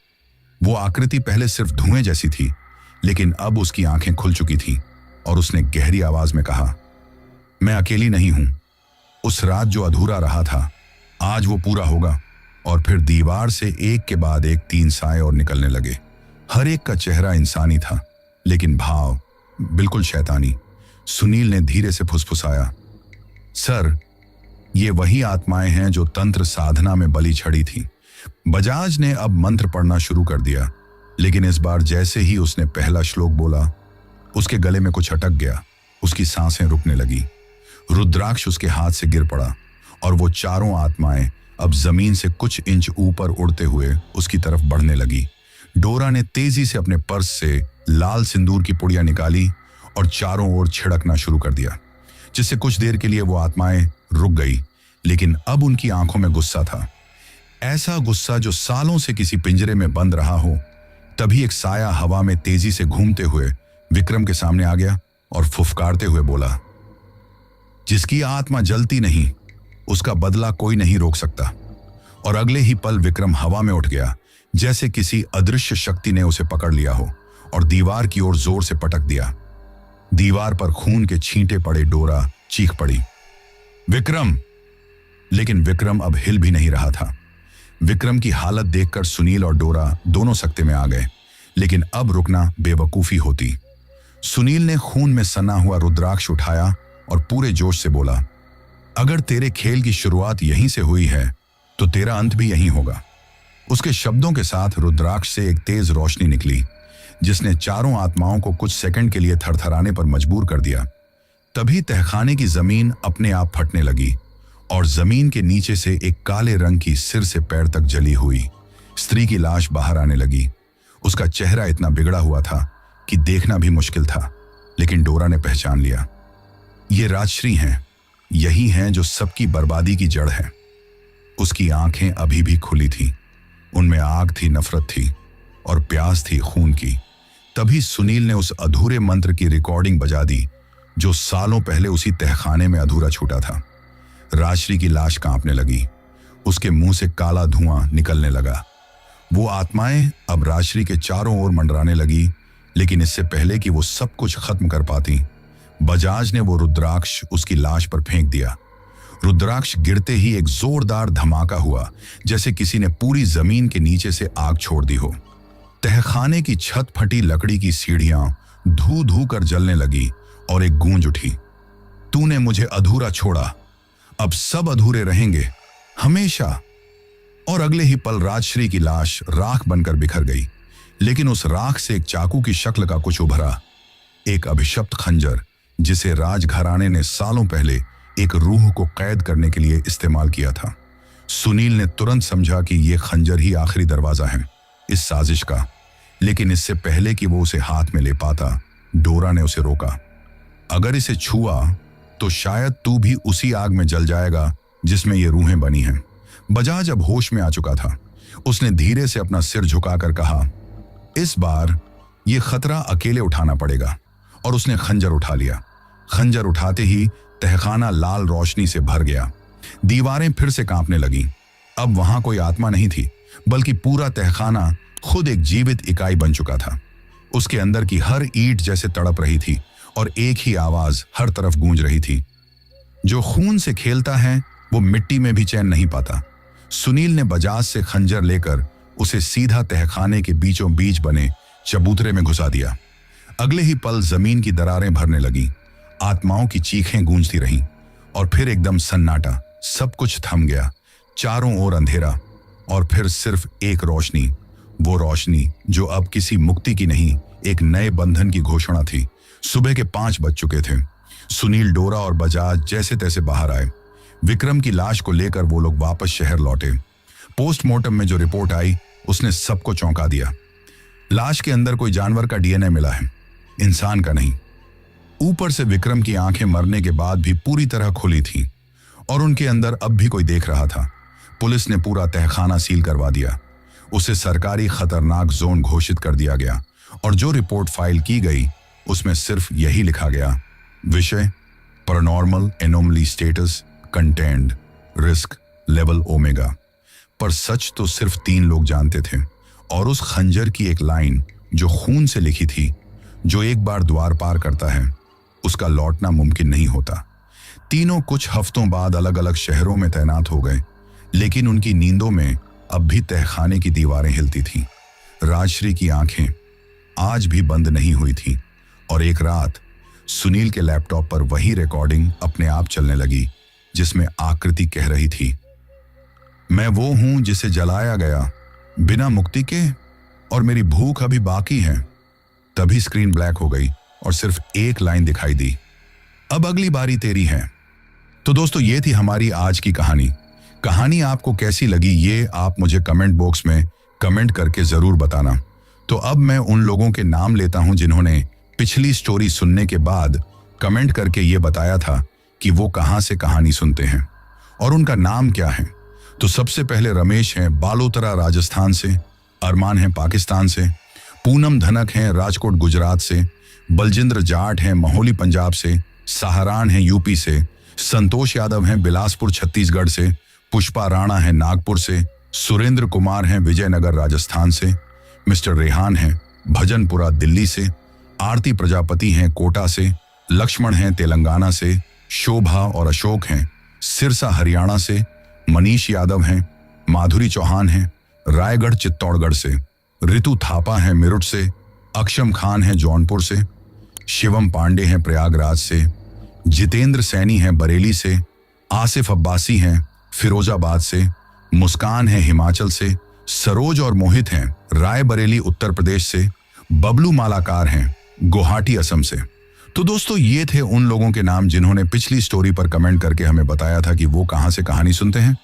Speaker 1: वो आकृति पहले सिर्फ धुएं जैसी थी, लेकिन अब उसकी आंखें खुल चुकी थीं और उसने गहरी आवाज में कहा, मैं अकेली नहीं हूं। उस रात जो अधूरा रहा था, आज वो पूरा होगा। और फिर दीवार से एक के बाद एक 3 साए और निकलने लगे। हर एक का चेहरा इंसानी था, लेकिन भाव बिल्कुल शैतानी। सुनील ने धीरे से फुसफुसाया, सर, ये वही आत्माएं हैं जो तंत्र साधना में बलि चढ़ी थी। बजाज ने अब मंत्र पढ़ना शुरू कर दिया, लेकिन इस बार जैसे ही उसने पहला श्लोक बोला, उसके गले में कुछ अटक गया। उसकी सांसें रुकने लगी। रुद्राक्ष उसके हाथ से गिर पड़ा और वो चारों आत्माएं अब जमीन से कुछ इंच ऊपर उड़ते हुए उसकी तरफ बढ़ने लगी। डोरा ने तेजी से अपने पर्स से लाल सिंदूर की पुड़िया निकाली और चारों ओर छिड़कना शुरू कर दिया, जिससे कुछ देर के लिए वो आत्माएं रुक गई। लेकिन अब उनकी आंखों में गुस्सा था, ऐसा गुस्सा जो सालों से किसी पिंजरे में बंद रहा हो। तभी एक साया हवा में तेजी से घूमते हुए विक्रम के सामने आ गया और फुफकारते हुए बोला, जिसकी आत्मा जलती नहीं, उसका बदला कोई नहीं रोक सकता। और अगले ही पल विक्रम हवा में उठ गया, जैसे किसी अदृश्य शक्ति ने उसे पकड़ लिया हो और दीवार की ओर जोर से पटक दिया। दीवार पर खून के छींटे पड़े। डोरा चीख पड़ी, विक्रम! लेकिन विक्रम अब हिल भी नहीं रहा था। विक्रम की हालत देखकर सुनील और डोरा दोनों सकते में आ गए, लेकिन अब रुकना बेवकूफी होती। सुनील ने खून में सना हुआ रुद्राक्ष उठाया और पूरे जोश से बोला, अगर तेरे खेल की शुरुआत यहीं से हुई है तो तेरा अंत भी यहीं होगा। उसके शब्दों के साथ रुद्राक्ष से एक तेज रोशनी निकली, जिसने चारों आत्माओं को कुछ सेकंड के लिए थरथराने पर मजबूर कर दिया। तभी तहखाने की जमीन अपने आप फटने लगी और जमीन के नीचे से एक काले रंग की सिर से पैर तक जली हुई स्त्री की लाश बाहर आने लगी। उसका चेहरा इतना बिगड़ा हुआ था कि देखना भी मुश्किल था, लेकिन डोरा ने पहचान लिया। ये राजश्री हैं, यही हैं जो सबकी बर्बादी की जड़ है। उसकी आंखें अभी भी खुली थीं, उनमें आग थी, नफरत थी और प्यास थी खून की। तभी सुनील ने उस अधूरे मंत्र की रिकॉर्डिंग बजा दी जो सालों पहले उसी तहखाने में अधूरा छूटा था। राजश्री की लाश कांपने लगी, उसके मुंह से काला धुआं निकलने लगा। वो आत्माएं अब राजश्री के चारों ओर मंडराने लगी, लेकिन इससे पहले कि वो सब कुछ खत्म कर पाती, बजाज ने वो रुद्राक्ष उसकी लाश पर फेंक दिया। रुद्राक्ष गिरते ही एक जोरदार धमाका हुआ, जैसे किसी ने पूरी जमीन के नीचे से आग छोड़ दी हो। तहखाने की छत फटी, लकड़ी की सीढ़ियां धू धू कर जलने लगी और एक गूंज उठी, तूने मुझे अधूरा छोड़ा, अब सब अधूरे रहेंगे हमेशा। और अगले ही पल राजश्री की लाश राख बनकर बिखर गई, लेकिन उस राख से एक चाकू की शक्ल का कुछ उभरा, एक अभिशप्त खंजर जिसे राजघराने ने सालों पहले एक रूह को कैद करने के लिए इस्तेमाल किया था। सुनील ने तुरंत समझा कि यह खंजर ही आखिरी दरवाजा है इस साजिश का, लेकिन इससे पहले कि वो उसे हाथ में ले पाता, डोरा ने उसे रोका। अगर इसे छुआ तो शायद तू भी उसी आग में जल जाएगा जिसमें ये रूहें बनी हैं। बजाज अब होश में आ चुका था। उसने धीरे से अपना सिर झुकाकर कहा, इस बार ये खतरा अकेले उठाना पड़ेगा। और उसने खंजर उठा लिया। खंजर उठाते ही तहखाना लाल रोशनी से भर गया। दीवारें फिर से कांपने लगीं। अब वहां कोई आत्मा नहीं थी, बल्कि पूरा तहखाना खुद एक जीवित इकाई बन चुका था। उसके अंदर की हर ईंट जैसे तड़प रही थी और एक ही आवाज हर तरफ गूंज रही थी, जो खून से खेलता है वो मिट्टी में भी चैन नहीं पाता। सुनील ने बजाज से खंजर लेकर उसे सीधा तहखाने के बीचों बीच बने चबूतरे में घुसा दिया। अगले ही पल जमीन की दरारें भरने लगी, आत्माओं की चीखें गूंजती रहीं और फिर एकदम सन्नाटा, सब कुछ थम गया। चारों ओर अंधेरा और फिर सिर्फ एक रोशनी, वो रोशनी जो अब किसी मुक्ति की नहीं, एक नए बंधन की घोषणा थी। सुबह के 5 बज चुके थे। सुनील, डोरा और बजाज जैसे तैसे बाहर आए। विक्रम की लाश को लेकर वो लोग वापस शहर लौटे। पोस्टमार्टम में जो रिपोर्ट आई उसने सबको चौंका दिया। लाश के अंदर कोई जानवर का डीएनए मिला है, इंसान का नहीं। ऊपर से विक्रम की आंखें मरने के बाद भी पूरी तरह खुली थीं और उनके अंदर अब भी कोई देख रहा था। पुलिस ने पूरा तहखाना सील करवा दिया। उसे सरकारी खतरनाक जोन घोषित कर दिया गया और जो रिपोर्ट फाइल की गई उसमें सिर्फ यही लिखा गया, विषय paranormal anomaly status contained, risk level omega. पर सच तो सिर्फ 3 लोग जानते थे और उस खंजर की एक लाइन जो खून से लिखी थी, जो एक बार द्वार पार करता है उसका लौटना मुमकिन नहीं होता। तीनों कुछ हफ्तों बाद अलग अलग शहरों में तैनात हो गए, लेकिन उनकी नींदों में अब भी तहखाने की दीवारें हिलती थीं। राजश्री की आंखें आज भी बंद नहीं हुई थीं और एक रात सुनील के लैपटॉप पर वही रिकॉर्डिंग अपने आप चलने लगी, जिसमें आकृति कह रही थी, मैं वो हूं जिसे जलाया गया बिना मुक्ति के और मेरी भूख अभी बाकी है। तभी स्क्रीन ब्लैक हो गई और सिर्फ एक लाइन दिखाई दी, अब अगली बारी तेरी है। तो दोस्तों, ये थी हमारी आज की कहानी। कहानी आपको कैसी लगी ये आप मुझे कमेंट बॉक्स में कमेंट करके जरूर बताना। तो अब मैं उन लोगों के नाम लेता हूं जिन्होंने पिछली स्टोरी सुनने के बाद कमेंट करके ये बताया था कि वो कहां से कहानी सुनते हैं और उनका नाम क्या है। तो सबसे पहले रमेश हैं बालोतरा राजस्थान से, अरमान हैं पाकिस्तान से, पूनम धनक हैं राजकोट गुजरात से, बलजिंद्र जाट हैं मोहाली पंजाब से, सहारान हैं यूपी से, संतोष यादव हैं बिलासपुर छत्तीसगढ़ से, पुष्पा राणा हैं नागपुर से, सुरेंद्र कुमार हैं विजयनगर राजस्थान से, मिस्टर रेहान हैं भजनपुरा दिल्ली से, आरती प्रजापति हैं कोटा से, लक्ष्मण हैं तेलंगाना से, शोभा और अशोक हैं सिरसा हरियाणा से, मनीष यादव हैं, माधुरी चौहान हैं रायगढ़ चित्तौड़गढ़ से, ऋतु थापा हैं मेरठ से, अक्षम खान हैं जौनपुर से, शिवम पांडे हैं प्रयागराज से, जितेंद्र सैनी हैं बरेली से, आसिफ अब्बासी हैं फिरोजाबाद से, मुस्कान हैं हिमाचल से, सरोज और मोहित हैं रायबरेली उत्तर प्रदेश से, बबलू मालाकार हैं गुवाहाटी असम से। तो दोस्तों, ये थे उन लोगों के नाम जिन्होंने पिछली स्टोरी पर कमेंट करके हमें बताया था कि वो कहां से कहानी सुनते हैं।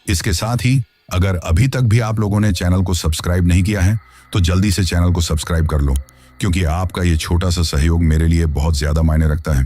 Speaker 1: इसके साथ ही अगर अभी तक भी आप लोगों ने चैनल को सब्सक्राइब नहीं किया है तो जल्दी से चैनल को सब्सक्राइब कर लो, क्योंकि आपका ये छोटा सा सहयोग मेरे लिए बहुत ज्यादा मायने रखता है।